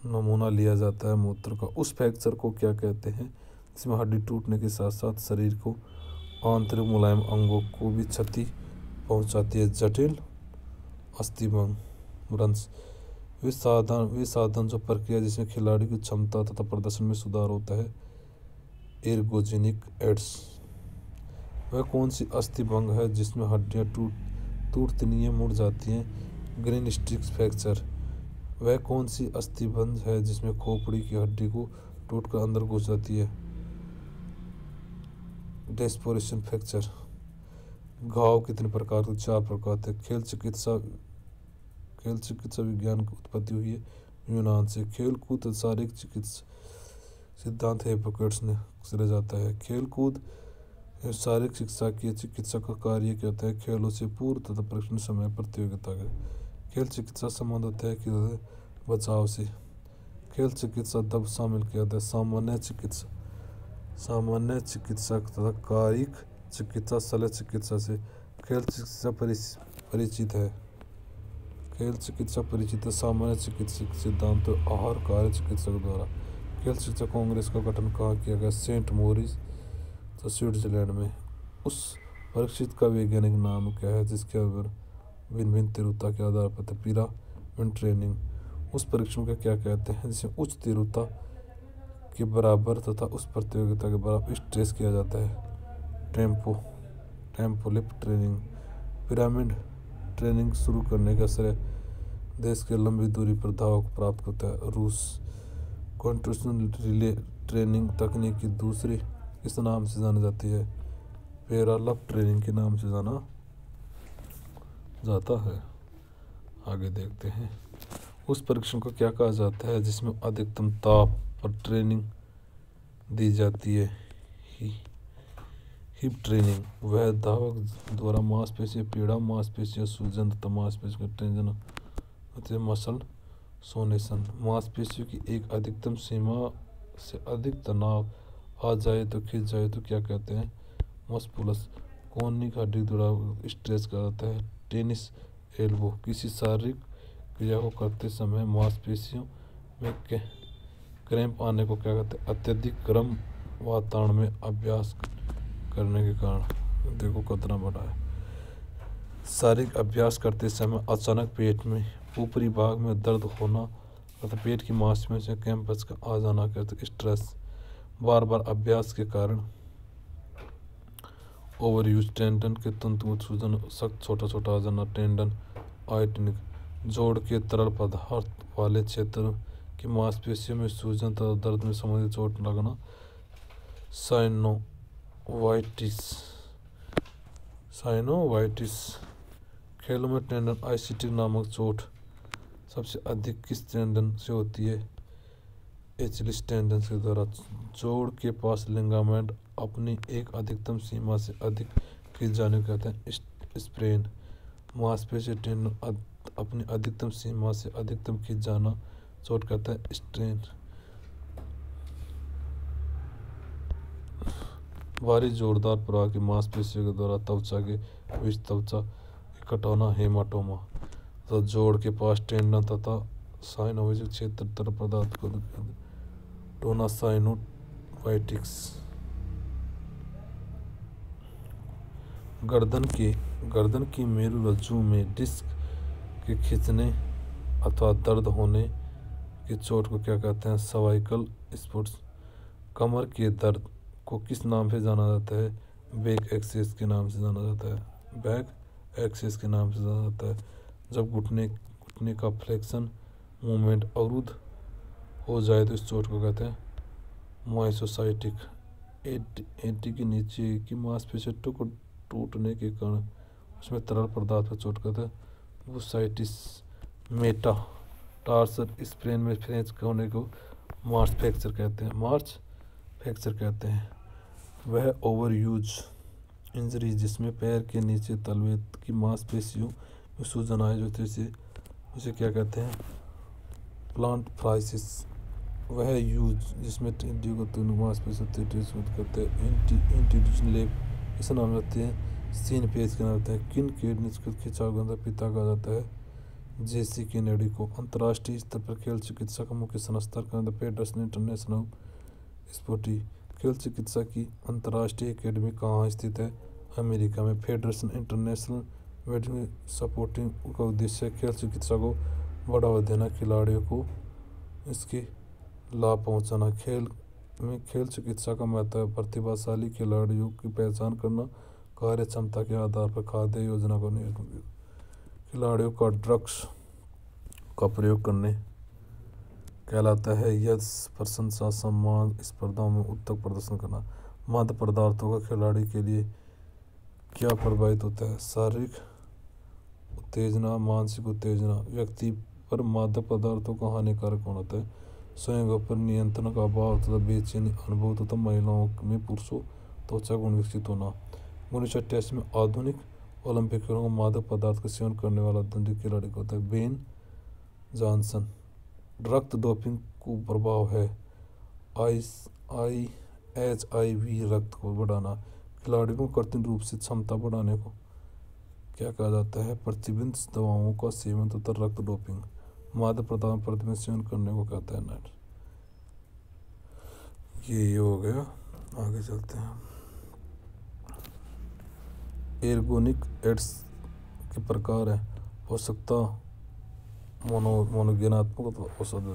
नमूना लिया जाता है, मूत्र का। उस फ्रैक्चर को क्या कहते हैं जिसमें हड्डी टूटने के साथ साथ शरीर को आंतरिक मुलायम अंगों को भी क्षति पहुंचाती है? जटिल अस्थिभंश। वे साधन जो प्रक्रिया जिसमें खिलाड़ी की क्षमता तथा प्रदर्शन में सुधार होता है एर्गोजेनिक एड्स। वह कौन सी अस्थिभंग है जिसमें हड्डियां टूटती नहीं है, मुड़ जाती हैं? Greenstick fracture. वह कौन सी अस्थिभंग है जिसमें खोपड़ी की हड्डी को टूटकर अंदर घुस जाती है? डेस्पोरेशन फ्रैक्चर। घाव कितने प्रकार के? 4 प्रकार थे। खेल चिकित्सा विज्ञान की उत्पत्ति हुई है यूनान से। खेल कूद शारीरिक चिकित्सा सिद्धांत हिप्पोक्रेट्स ने चला जाता है। खेल कूद शारीरिक शिक्षा की चिकित्सा का कार्य क्या होता है? खेलों से पूर्व तथा परीक्षण समय प्रतियोगिता के खेल चिकित्सा संबंध होता है कि बचाव से। खेल चिकित्सा तब शामिल किया जाता है सामान्य चिकित्सा तथा कायिक चिकित्सा शल्य चिकित्सा से। खेल चिकित्सा परिचित है। खेल चिकित्सा परिचित है सामान्य चिकित्सक सिद्धांत और आहार कार्य चिकित्सक द्वारा। खेल चिकित्सा कांग्रेस का गठन कहाँ किया गया? सेंट मोरिस तो स्विट्जरलैंड में। उस परीक्षित का वैज्ञानिक नाम क्या है जिसके भिन्न भिन्न तीव्रता के आधार पर पिरामिड ट्रेनिंग। उस परीक्षण का क्या कहते हैं जिसमें उच्च तीव्रता के बराबर तथा उस प्रतियोगिता के बराबर स्ट्रेस किया जाता है? Tempo lift training. Pyramid training शुरू करने का श्रेय देश के लंबी दूरी पर धावक को प्राप्त होता है। रूस। कॉन्टिनेंटल रिले ट्रेनिंग तकनीक की दूसरी किस नाम से जानी जाती है? पैरालप ट्रेनिंग के नाम से जाना जाता है। आगे देखते हैं। उस परीक्षण को क्या कहा जाता है जिसमें अधिकतम ताप पर ट्रेनिंग दी जाती है? Hip training. वह धावक द्वारा मांसपेशी पीड़ा, मांसपेशियों सूजन तथा मांसपेशियों का टेंशन मसल सोनेशन। मांसपेशियों की एक अधिकतम सीमा से अधिक तनाव आ जाए तो खिंच जाए तो क्या कहते हैं? मस्कुलस। कोहनी हड्डी द्वारा स्ट्रेच करा जाता है? Tennis elbow. किसी शारीरिक क्रिया को करते समय मांसपेशियों में क्रैम्प आने को क्या कहते हैं? अत्यधिक गर्म वातावरण में अभ्यास करने के कारण। देखो कितना बड़ा है। शारीरिक अभ्यास करते समय अचानक पेट में ऊपरी भाग में दर्द होना तथा पेट की मांसपेशियों से क्रैम्प्स का आ जाना कहते हैं स्ट्रेस। बार बार अभ्यास के कारण ओवरयूज टेंडन के तंतु सूजन, सख्त छोटा छोटा आ जाना टेंडन आइटनिक। जोड़ के तरल पदार्थ वाले क्षेत्र की मांसपेशियों में सूजन तथा दर्द में संबंधित चोट लगना साइनोवाइटिस। खेलों में टेंडन आइसिटिक नामक चोट सबसे अधिक किस टेंडन से होती है? एचिलिस टेंडन के द्वारा। जोड़ के पास लिगामेंट अपनी एक अधिकतम सीमा से अधिक खिंच जाने को कहते हैं स्प्रेन। मांसपेशी टेंडन अपनी अधिकतम सीमा से अधिकतम खिंच जाना चोट कहता है स्ट्रेन। भारी जोरदार प्रहार की मांसपेशियों के द्वारा त्वचा के बीच त्वचा इकट्ठा होना हेमाटोमा। तो जोड़ के पास टेंडन तथा साइनोविक क्षेत्र तरल पदार्थ को टोनासाइनोवाइटिक्स। गर्दन की मेरुरज्जु में डिस्क के खींचने अथवा दर्द होने की चोट को क्या कहते हैं? Cervical sports. कमर के दर्द को किस नाम से जाना जाता है? बैक एक्सिस के नाम से जाना जाता है। बैक एक्सिस के नाम से जाना जाता है। जब घुटने का फ्लेक्शन मूवमेंट अवरुद्ध हो जाए तो इस चोट को कहते हैं माइसोसाइटिक। एटी के नीचे की मांसपेशियों को टूटने के कारण उसमें तरल पदार्थ पर चोट कहते हैं बुसाइटिस। मेटाटार्सल स्प्रेन में फ्रेंच होने को मार्च फ्रैक्चर कहते हैं। वह ओवरयूज इंजरी जिसमें पैर के नीचे तलवे की मांसपेशियों में सूजन आए जो उसे क्या कहते हैं? प्लांट फ्राइसिस। वह यूज जिसमें टिड्डी को तीनों मांसपेशियों कहते हैं इंट्यूशन लेग इसे नाम होते हैं सीन पेज के नाम होते हैं। किन किडनी खिंचाव गंधा पिता कहा जाता है? जेसी केनेडी को। अंतर्राष्ट्रीय स्तर पर खेल चिकित्सा का मुख्य संस्था का फेडरेशन इंटरनेशनल स्पोर्टी। खेल चिकित्सा की अंतर्राष्ट्रीय एकेडमी कहाँ स्थित है? अमेरिका में। फेडरेशन इंटरनेशनल मेडिकल सपोर्टिंग का उद्देश्य खेल चिकित्सा को बढ़ावा देना, खिलाड़ियों को इसके लाभ पहुंचाना। खेल चिकित्सा का महत्व प्रतिभाशाली खिलाड़ियों की पहचान करना, कार्य क्षमता के आधार पर खाद्य योजना को खिलाड़ियों का ड्रग्स का प्रयोग करने कहलाता है। यश प्रशंसा सम्मान स्पर्धाओं में उत्तम प्रदर्शन करना। मादक पदार्थों का खिलाड़ी के लिए क्या प्रभावित होता है? शारीरिक उत्तेजना, मानसिक उत्तेजना, व्यक्ति पर मादक पदार्थों का हानिकारक कौन होता है? संयोगों पर नियंत्रण का अभाव तथा बेचैनी अनुभव तथा महिलाओं में पुरुषों त्वचा गुण विकसित होना। 1988 में आधुनिक ओलंपिक खेलों में मादक पदार्थ का सेवन करने वाला दंडित खिलाड़ी होता है बेन जॉनसन। रक्त डोपिंग को प्रभाव है HIV रक्त को बढ़ाना। खिलाड़ियों को कृत्रिम रूप से क्षमता बढ़ाने को क्या कहा जाता है? प्रतिबंधित दवाओं का सेवन तथा रक्त डोपिंग। मादक पदार्थ प्रतिबंधित सेवन करने को कहता है नाइट। ये हो गया, आगे चलते हैं। एर्गोनिक एड्स के प्रकार हैं पोषकता, मनोज्ञानात्मक औषध।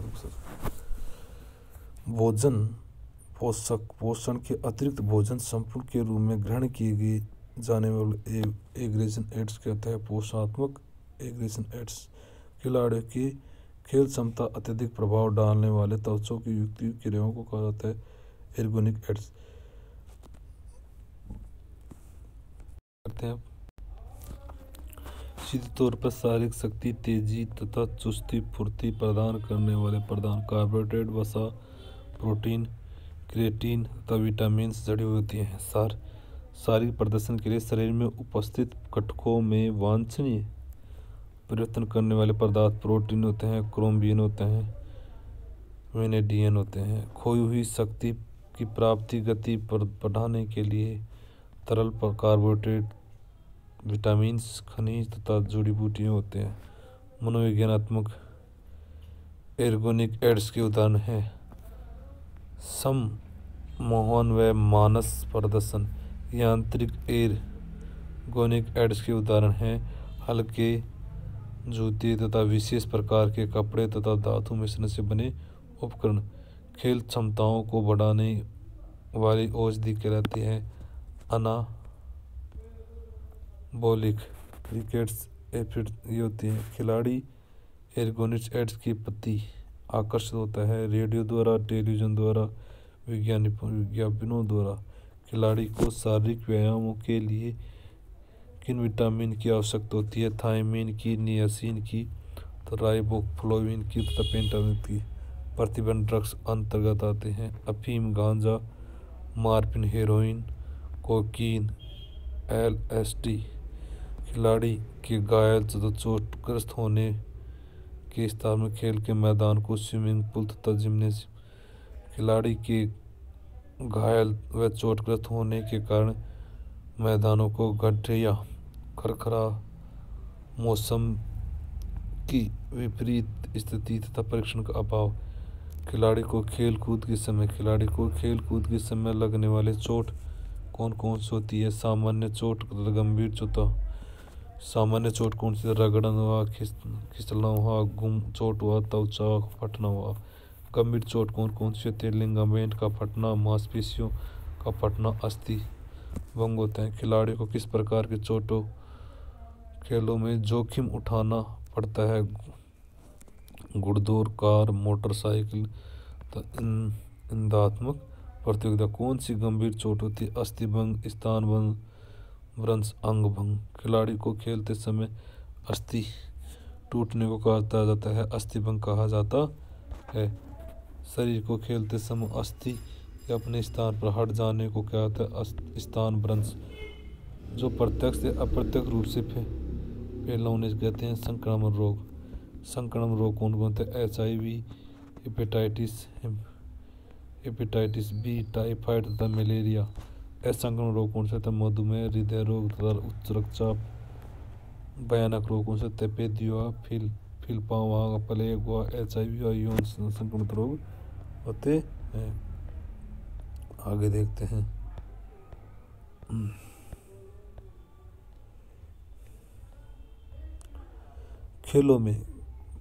भोजन पोषण के अतिरिक्त भोजन संपूर्ण के रूप में ग्रहण किए जाने वाले एग्रेशन एड्स कहते हैं। पोषणात्मक एग्रेशन एड्स खिलाड़ियों की खेल क्षमता अत्यधिक प्रभाव डालने वाले तत्वों की युक्ति क्रियाओं को कहा जाता है एर्गोनिक एड्स। सीधे तौर पर शारीरिक शक्ति, तेजी तथा चुस्ती फुर्ती प्रदान करने वाले कार्बोहाइड्रेट, वसा, प्रोटीन, क्रिएटिन तथा विटामिन जड़ी होती हैं। शारीरिक प्रदर्शन के लिए शरीर में उपस्थित घटकों में वांछनीय परिवर्तन करने वाले पदार्थ प्रोटीन होते हैं, क्रोम्बियन होते हैं, वेनेडियन होते हैं। खोई हुई शक्ति की प्राप्ति गति बढ़ाने के लिए तरल कार्बोहाइड्रेट, विटामिन, खनिज तथा जड़ी बूटियाँ होते हैं। मनोविज्ञानात्मक एर्गोनिक एड्स के उदाहरण हैं सम्मोहन व मानस प्रदर्शन। यांत्रिक एर्गोनिक एड्स के उदाहरण हैं हल्के जूते तथा विशेष प्रकार के कपड़े तथा धातु मिश्रण से बने उपकरण। खेल क्षमताओं को बढ़ाने वाली औषधि कहलाती है अनाबोलिक रिकेट्स एफिड ये होती है। खिलाड़ी एर्गोनिक एड्स के प्रति आकर्षित होता है रेडियो द्वारा, टेलीविजन द्वारा, विज्ञापनों द्वारा। खिलाड़ी को शारीरिक व्यायामों के लिए किन विटामिन की आवश्यकता होती है? थायमीन की, नियासिन की, राइबोफ्लाविन की तथा पेंटामिन की। प्रतिबंध ड्रग्स अंतर्गत आते हैं अफीम, गांजा, मार्फिन, हेरोइन, कोकीन, LSD। खिलाड़ी के घायल तथा चोटग्रस्त होने के स्थान में खेल के मैदान को स्विमिंग पूल तथा जिम्नेशियम। खिलाड़ी के घायल व चोटग्रस्त होने के कारण मैदानों को गड्ढे या खरखरा मौसम की विपरीत स्थिति तथा परीक्षण का अभाव। खिलाड़ी को खेल कूद के समय लगने वाले चोट कौन कौन सी होती है? सामान्य चोट तथा गंभीर चोट। सामान्य चोट कौन सी? रगड़ना हुआ, खिसलना हुआ, गुम चोट हुआ, त्वचा फटना हुआ। गंभीर चोट कौन कौन सी होती है? लिगामेंट का फटना, मांसपेशियों का फटना, अस्थि भंग होते हैं। खिलाड़ी को किस प्रकार के चोटों खेलों में जोखिम उठाना पड़ता है? घुड़दौड़, कार, मोटरसाइकिल, इंधात्मक प्रतियोगिता। कौन सी गंभीर चोट होती है? अस्थि भंग, स्थान भंग, भ्रंश, अंग भंग। खिलाड़ी को खेलते समय अस्थि टूटने को कहा जाता है अस्थि भंग कहा जाता है। शरीर को खेलते समय अस्थि या अपने स्थान पर हट जाने को क्या कहते हैं? स्थान भ्रंश। जो प्रत्यक्ष या अप्रत्यक्ष रूप से फैला होने से कहते हैं संक्रामक रोग। संक्रामक रोग कौन कौन थे? HIV, हेपेटाइटिस बी, टाइफाइड तथा मलेरिया। असंक्रामक रोग कौन से थे? मधुमेह, हृदय रोग तथा उच्च रक्तचाप। भयानक रोग कौन से? तपेदिक हुआ, फिलपा हुआ, प्लेग हुआ, HIV हुआ, यौन संक्रमित रोग होते हैं। आगे देखते हैं।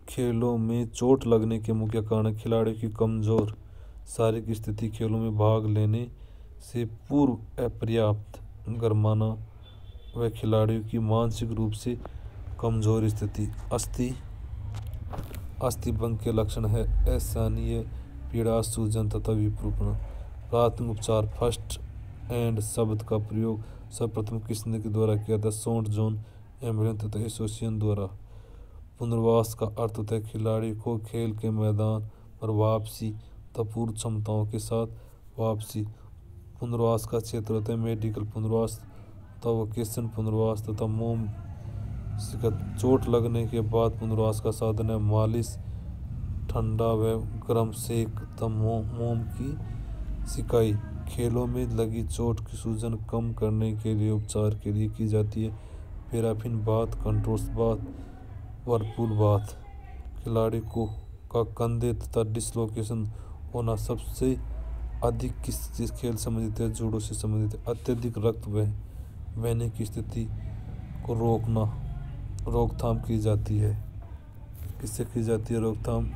खेलों में चोट लगने के मुख्य कारण खिलाड़ियों की कमजोर शारीरिक स्थिति, खेलों में भाग लेने से पूर्व अपर्याप्त गरमाना व खिलाड़ियों की मानसिक रूप से कमजोर स्थिति। अस्थि भंग के लक्षण है असहनीय पीड़ा, सूजन तथा विरूपण। प्राथमिक उपचार फर्स्ट एड शब्द का प्रयोग सर्वप्रथम किसने के द्वारा किया था? सोंट जॉन एम्बरियन तथा एसोसिएशन द्वारा। पुनर्वास का अर्थ होता है खिलाड़ी को खेल के मैदान पर वापसी तथा पूर्व क्षमताओं के साथ वापसी। पुनर्वास का क्षेत्र होता है मेडिकल पुनर्वास तथा वोकेशन पुनर्वास तथा मोम चोट लगने के बाद पुनर्वास का साधन है मालिश, ठंडा व गर्म सेक तथा मोम की सिकाई। खेलों में लगी चोट की सूजन कम करने के लिए उपचार के लिए की जाती है paraffin bath, contrast bath, whirlpool bath. खिलाड़ी को का कंधे तथा डिसलोकेशन होना सबसे अधिक किस खेल संबंधित है? जूडो से संबंधित है। अत्यधिक रक्त बहने की स्थिति को रोकथाम की जाती है। किससे की जाती है रोकथाम?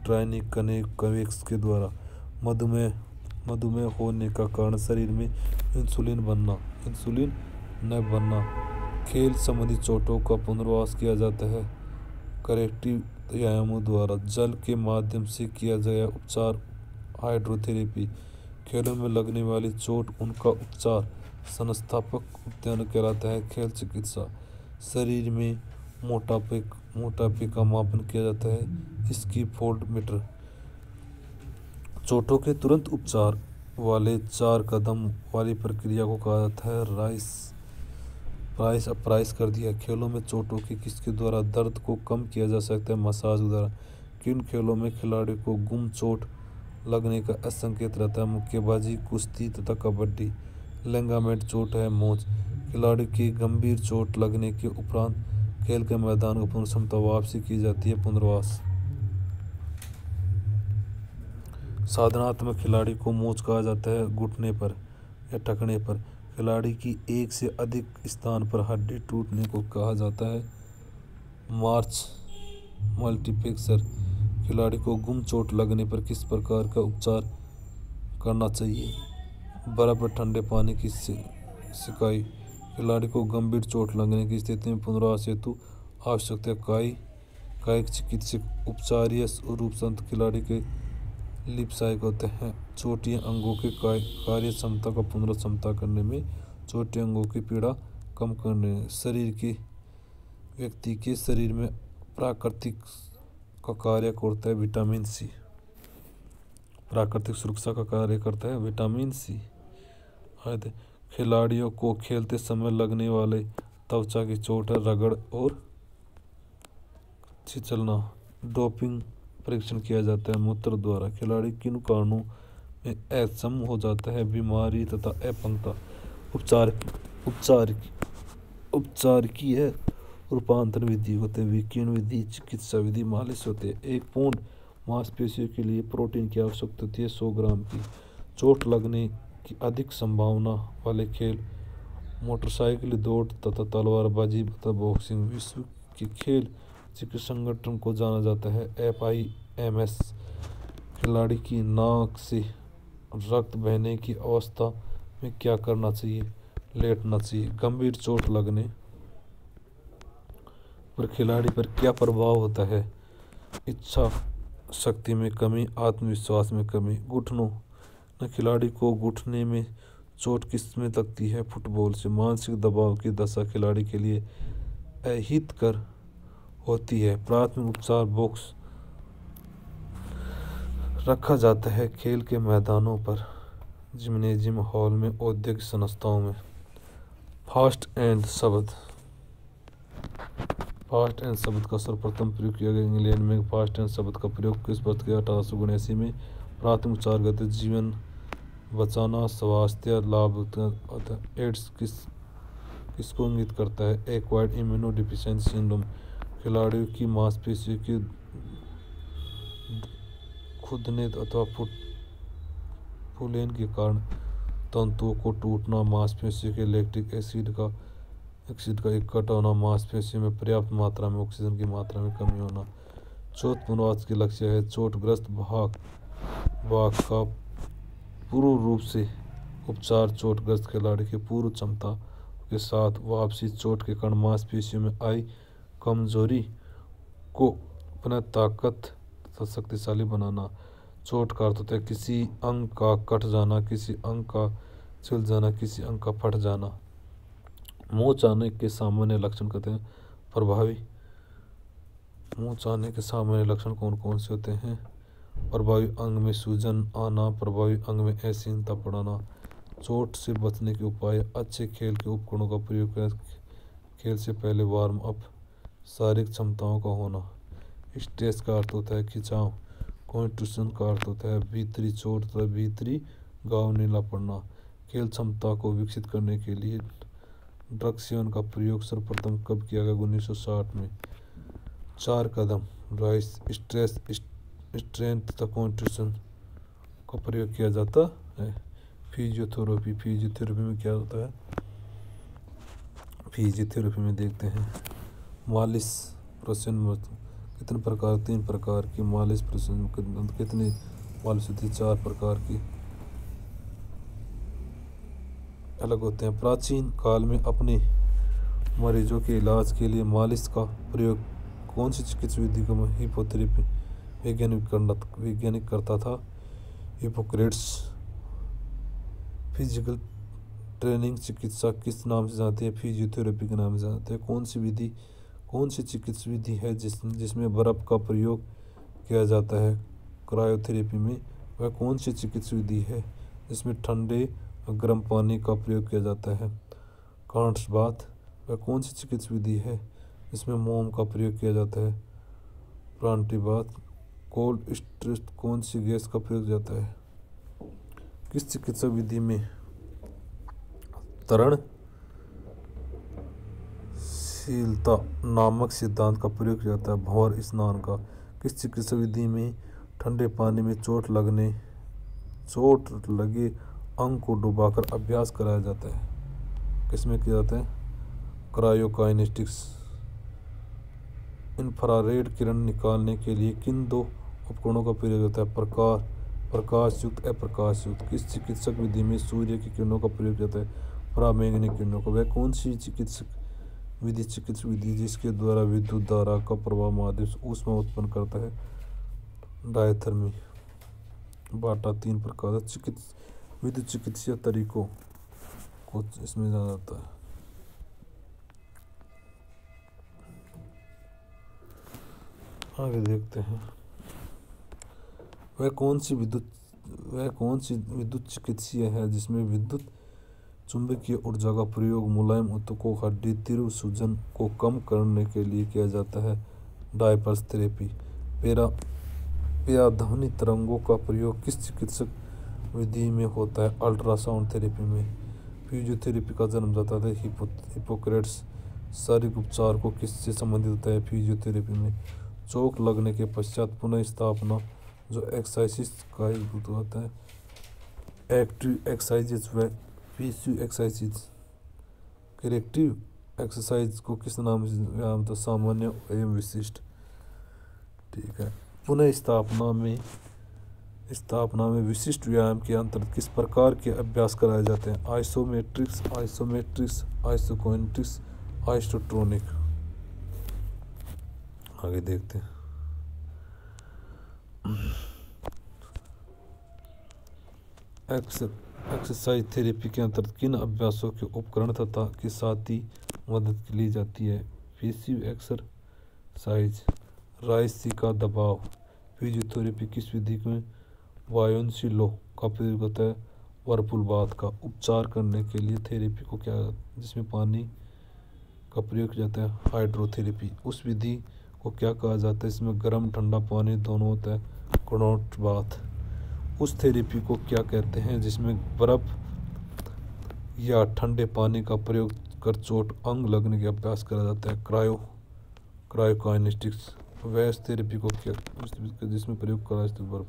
ट्राइनिकनेक्स के द्वारा। मधुमेह होने का कारण शरीर में इंसुलिन न बनना। खेल संबंधी चोटों का पुनर्वास किया जाता है करेक्टिव व्यायामों द्वारा। जल के माध्यम से किया गया उपचार हाइड्रोथेरेपी। खेलों में लगने वाली चोट उनका उपचार संस्थापक उपचार कहलाता है। खेल चिकित्सा शरीर में मोटापे का मापन किया जाता है स्कीफोल्ड मीटर। चोटों के तुरंत उपचार वाले 4 कदम वाली प्रक्रिया को कहा जाता है प्राइस कर दिया। खेलों में चोटों के किसके द्वारा दर्द को कम किया जा सकता है? मसाज द्वारा। किन खेलों में खिलाड़ी को गुम चोट लगने का संकेत रहता है? मुक्केबाजी, कुश्ती तथा कबड्डी। लिगामेंट चोट है मोच। खिलाड़ी की गंभीर चोट लगने के उपरांत खेल के मैदान को पूर्ण क्षमता वापसी की जाती है पुनर्वास। साधनात्मक खिलाड़ी को मोच कहा जाता है घुटने पर या टखने पर। खिलाड़ी की एक से अधिक स्थान पर हड्डी टूटने को कहा जाता है मार्च मल्टीप्लेक्सर। खिलाड़ी को गुम चोट लगने पर किस प्रकार का उपचार करना चाहिए? बर्फ और ठंडे पानी की सिकाई। खिलाड़ी को गंभीर चोट लगने की स्थिति में पुनर्वास हेतु आवश्यकता कायिक चिकित्सक उपचार या रूप संत खिलाड़ी के लिप सहायक होते हैं। चोटियां अंगों के कार्य क्षमता का पुनर्क्षमता करने में, चोटी अंगों की पीड़ा कम करने में। व्यक्ति के शरीर में प्राकृतिक का कार्य करता है विटामिन सी। प्राकृतिक सुरक्षा का कार्य करता है विटामिन सी। खिलाड़ियों को खेलते समय लगने वाले त्वचा की चोट है रगड़ और छिचलना। डोपिंग परीक्षण किया जाता है मूत्र द्वारा। खिलाड़ी किन कारणों में अक्षम हो जाता है? बीमारी तथा अपंगता। उपचार की है रूपांतरण विधि होते हैं विकीर्ण विधि, चिकित्सा विधि, मालिश होते हैं। एक पूर्ण मांसपेशियों के लिए प्रोटीन की आवश्यकता होती है 100 ग्राम की। चोट लगने की अधिक संभावना वाले खेल मोटरसाइकिल दौड़ तथा तलवारबाजी तथा बॉक्सिंग। विश्व के खेल चिकित्सा संगठन को जाना जाता है FIMS। खिलाड़ी की नाक से रक्त बहने की अवस्था में क्या करना चाहिए? लेटना चाहिए। गंभीर चोट लगने पर खिलाड़ी पर क्या प्रभाव होता है? इच्छा शक्ति में कमी, आत्मविश्वास में कमी। घुटनों न खिलाड़ी को घुटने में चोट किस में लगती है? फुटबॉल से। मानसिक दबाव की दशा खिलाड़ी के लिए अहितकर होती है। प्राथमिक उपचार बॉक्स रखा जाता है खेल के मैदानों पर, जिम्नेजियम हॉल में, औद्योगिक संस्थाओं में। फास्ट एंड शब्द का सर्वप्रथम प्रयोग किया गया इंग्लैंड में। फास्ट एंड शब्द का प्रयोग किस वर्ष किया? 1879 में। प्राथमिक उपचार गति जीवन बचाना, स्वास्थ्य लाभ होता है। एड्स किसको इंगित करता है? Acquired immuno deficiency syndrome. खिलाड़ियों की मांसपेशियों के खुदने अथवा फूलेन के कारण तंतुओं को टूटना, मांसपेशियों के लैक्टिक एसिड का इकट्ठा होना, मांसपेशियों में पर्याप्त मात्रा में ऑक्सीजन की मात्रा में कमी होना। चौथ पुनर्वास के लक्ष्य है चोटग्रस्त भाग का पूर्ण रूप से उपचार। चोटग्रस्त खिलाड़ी की पूर्ण क्षमता के साथ वापसी। चोट के कारण मांसपेशियों में आई कमजोरी को पुनः ताकत तथा शक्तिशाली बनाना। चोट का अर्थ होता है किसी अंग का कट जाना, किसी अंग का छिल जाना, किसी अंग का फट जाना। मुँह चाहने के सामान्य लक्षण कहते हैं प्रभावी। मुँह चाहने के सामान्य लक्षण कौन कौन से होते हैं? प्रभावी अंग में सूजन आना, प्रभावी अंग में असहनीयता बढ़ाना, चोट से बचने के उपाय, अच्छे खेल के उपकरणों का प्रयोग करें, खेल से पहले वार्म अप, शारीरिक क्षमताओं का होना। स्ट्रेस का अर्थ होता है खिंचाव, कॉन्ट्यूशन का अर्थ होता है भीतरी चोट तथा भीतरी घाव नीला पड़ना। खेल क्षमता को विकसित करने के लिए ड्रग सेवन का प्रयोग सर्वप्रथम कब किया गया? 1960 में। 4 कदम राइस, स्ट्रेस, स्ट्रेंथ तथा कॉन्ट्यूशन का प्रयोग किया जाता है। फिजियोथेरेपी, फिजियोथेरेपी में क्या होता है? फिजियोथेरेपी में देखते हैं मालिश प्रश्न कितने प्रकार? 3 प्रकार की मालिश प्रश्न कितनी मालिश होती है? 4 प्रकार की अलग होते हैं। प्राचीन काल में अपने मरीजों के इलाज के लिए मालिश का प्रयोग कौन सी चिकित्सा विधि को हिप्पोथेरेपी वैज्ञानिक करता था? हिप्पोक्रेट्स। फिजिकल ट्रेनिंग चिकित्सा किस नाम से जानते हैं? फिजियोथेरेपी के नाम से जानते हैं। कौन सी चिकित्सा विधि है जिसमें बर्फ का प्रयोग किया जाता है? क्रायोथेरेपी में। वह कौन सी चिकित्सा विधि है जिसमें ठंडे गर्म पानी का प्रयोग किया जाता है? कांट्स बाथ। वह कौन सी चिकित्सा विधि है जिसमें मोम का प्रयोग किया जाता है? प्रांटी बाथ। कोल्ड स्ट्रेस कौन सी गैस का प्रयोग किया जाता है? किस चिकित्सा विधि में तरणशीलता नामक सिद्धांत का प्रयोग किया जाता है? भंवर स्नान का। किस चिकित्सा विधि में ठंडे पानी में चोट लगे अंग को डुबाकर अभ्यास कराया जाता है? किसमें किया जाता है? क्रायोकाइनेटिक्स। इंफ्रारेड किरण निकालने के लिए किन 2 उपकरणों का प्रयोग होता है? प्रकाश युक्त, अप्रकाश युक्त। किस चिकित्सक विधि में सूर्य की किरणों का प्रयोग जाता है? पराबैंगनी किरणों का। वह कौन सी चिकित्सा विधि जिसके द्वारा विद्युत धारा का प्रवाह माध्यम से ऊष्मा उत्पन्न करता है? डायथर्मी। बाटा 3 प्रकार विद्युत चिकित्सीय तरीकों को इसमें जाना जाता है। आगे देखते हैं वह कौन सी विद्युत चिकित्सीय है जिसमें विद्युत चुंबकीय ऊर्जा का प्रयोग मुलायम ऊतकों हड्डी तीव्र सूजन को कम करने के लिए किया जाता है? Diapers therapy. ध्वनि तरंगों का प्रयोग किस चिकित्सक विधि में होता है? अल्ट्रासाउंड थेरेपी में। फिजियोथेरेपी का जन्मदाता था हिप्पोक्रेट्स। शारीरिक उपचार को किससे संबंधित होता है? फिजियोथेरेपी में। चोट लगने के पश्चात पुनः स्थापना जो एक्सरसाइज का एक होता है? एक्टिव एक्सरसाइजेज व पैसिव एक्सरसाइजेज। करेक्टिव एक्सरसाइज को किस नाम से व्यायाम तो सामान्य एवं विशिष्ट। ठीक है। पुनः स्थापना में विशिष्ट व्यायाम के अंतर्गत किस प्रकार के अभ्यास कराए जाते हैं? आइसोमेट्रिक्स, आइसोकोनिक्स, आइसोट्रोनिक। आगे देखते हैं एक्सरसाइज थेरेपी के अंतर्गत किन अभ्यासों के उपकरण तथा के साथ ही मदद ली जाती है? पैसिव एक्सरसाइज, राइसी का दबाव। फिजियोथेरेपी किस विधि में वायोंसिलो का प्रयोग होता है? वर्लपूल बाथ का। उपचार करने के लिए थेरेपी को क्या जिसमें पानी का प्रयोग किया जाता है? हाइड्रोथेरेपी। उस विधि को क्या कहा जाता है इसमें गर्म ठंडा पानी दोनों होता है? क्रोनोट बाथ। उस थेरेपी को क्या कहते हैं जिसमें बर्फ या ठंडे पानी का प्रयोग कर चोट अंग लगने का अभ्यास करा जाता है? क्रायोकाइनेटिक्स। वैस थेरेपी को क्या जिसमें प्रयोग करा जाता है? बर्फ।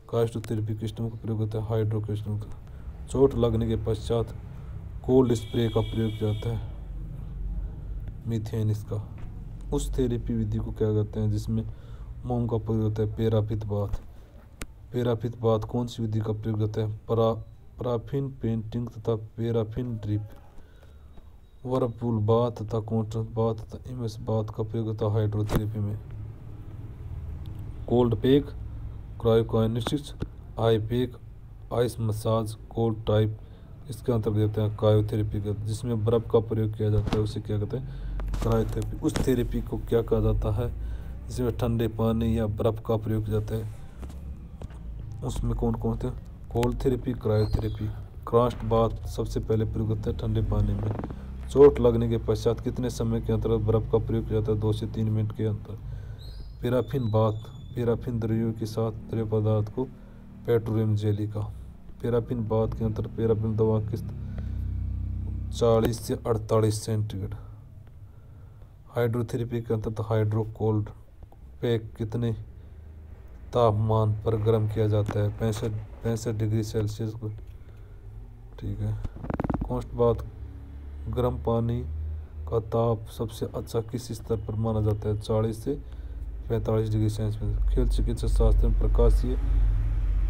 काइस्टोथेरेपी किस्टों का प्रयोग होता है? हाइड्रोकिस्टों का। चोट लगने के पश्चात कोल्ड स्प्रे का प्रयोग किया जाता है? मीथेनिस का। उस थेरेपी विधि को क्या कहते हैं जिसमें मोम का प्रयोग होता है? पैराफिन बाथ कौन सी विधि का प्रयोग होता है? पैराफिन पेंटिंग तथा पैराफिन ड्रिप। वर्लपूल बाथ तथा कॉन्ट्रास्ट बाथ तथा इमर्स बाथ का प्रयोग होता है हाइड्रोथेरेपी में। Cold pack, cryokinetics, ice pack, ice massage, cold type इसके अंतर्गत देते हैं क्रायोथेरेपी का, जिसमें बर्फ़ का प्रयोग किया जाता है, उसे क्या कहते हैं क्रायोथेरेपी। उस थेरेपी को क्या कहा जाता है जिसमें ठंडे पानी या बर्फ़ का प्रयोग किया जाता है, उसमें कौन कौन थे, कोल्ड थेरेपी, क्रायोथेरेपी। क्रास्ट बाथ सबसे पहले प्रयोग होता है ठंडे पानी में। चोट लगने के पश्चात कितने समय के अंतर्गत बर्फ़ का प्रयोग किया जाता है, 2 से 3 मिनट के अंतर। पैराफिन बाथ, पैराफिन द्रव्यों के साथ द्रव्य पदार्थ को पेट्रोलियम जेली का। पैराफिन बाथ के अंतर्गत पैराफिन दवा की 40 से 48 सेंटीग्रेड। हाइड्रोथेरेपी के अंतर्गत हाइड्रो कोल्ड पैक कितने तापमान पर गर्म किया जाता है, 65 डिग्री सेल्सियस को। ठीक है। कॉन्स्ट बाथ, गर्म पानी का ताप सबसे अच्छा किस स्तर पर माना जाता है, 40 से 45 डिग्री सेल्सियस। खेल चिकित्सा शास्त्र में प्रकाशीय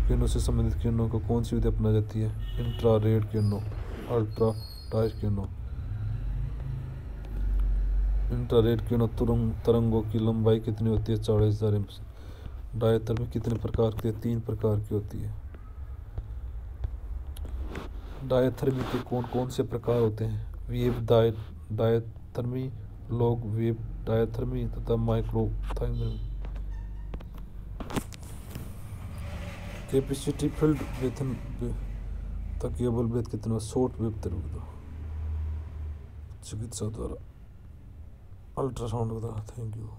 किरणों से संबंधित किरणों को कौन सी विधि अपनाई जाती है, इंफ्रारेड किरणों, अल्ट्रावायलेट किरणों। इंफ्रारेड किरणों तरंगों की लंबाई कितनी होती है, 40,000 एम्स। डायथर्मी कितने प्रकार की, 3 प्रकार की होती है। डायथर्मी के कौन कौन से प्रकार होते हैं, wave diathermy, log wave diathermy तथा माइक्रोथर्मी। कैपेसिटी फील्ड वेतन तक केवल वेद कितना, शॉर्ट वेव तरंग चिकित्सा द्वारा, अल्ट्रासाउंड द्वारा। Thank you.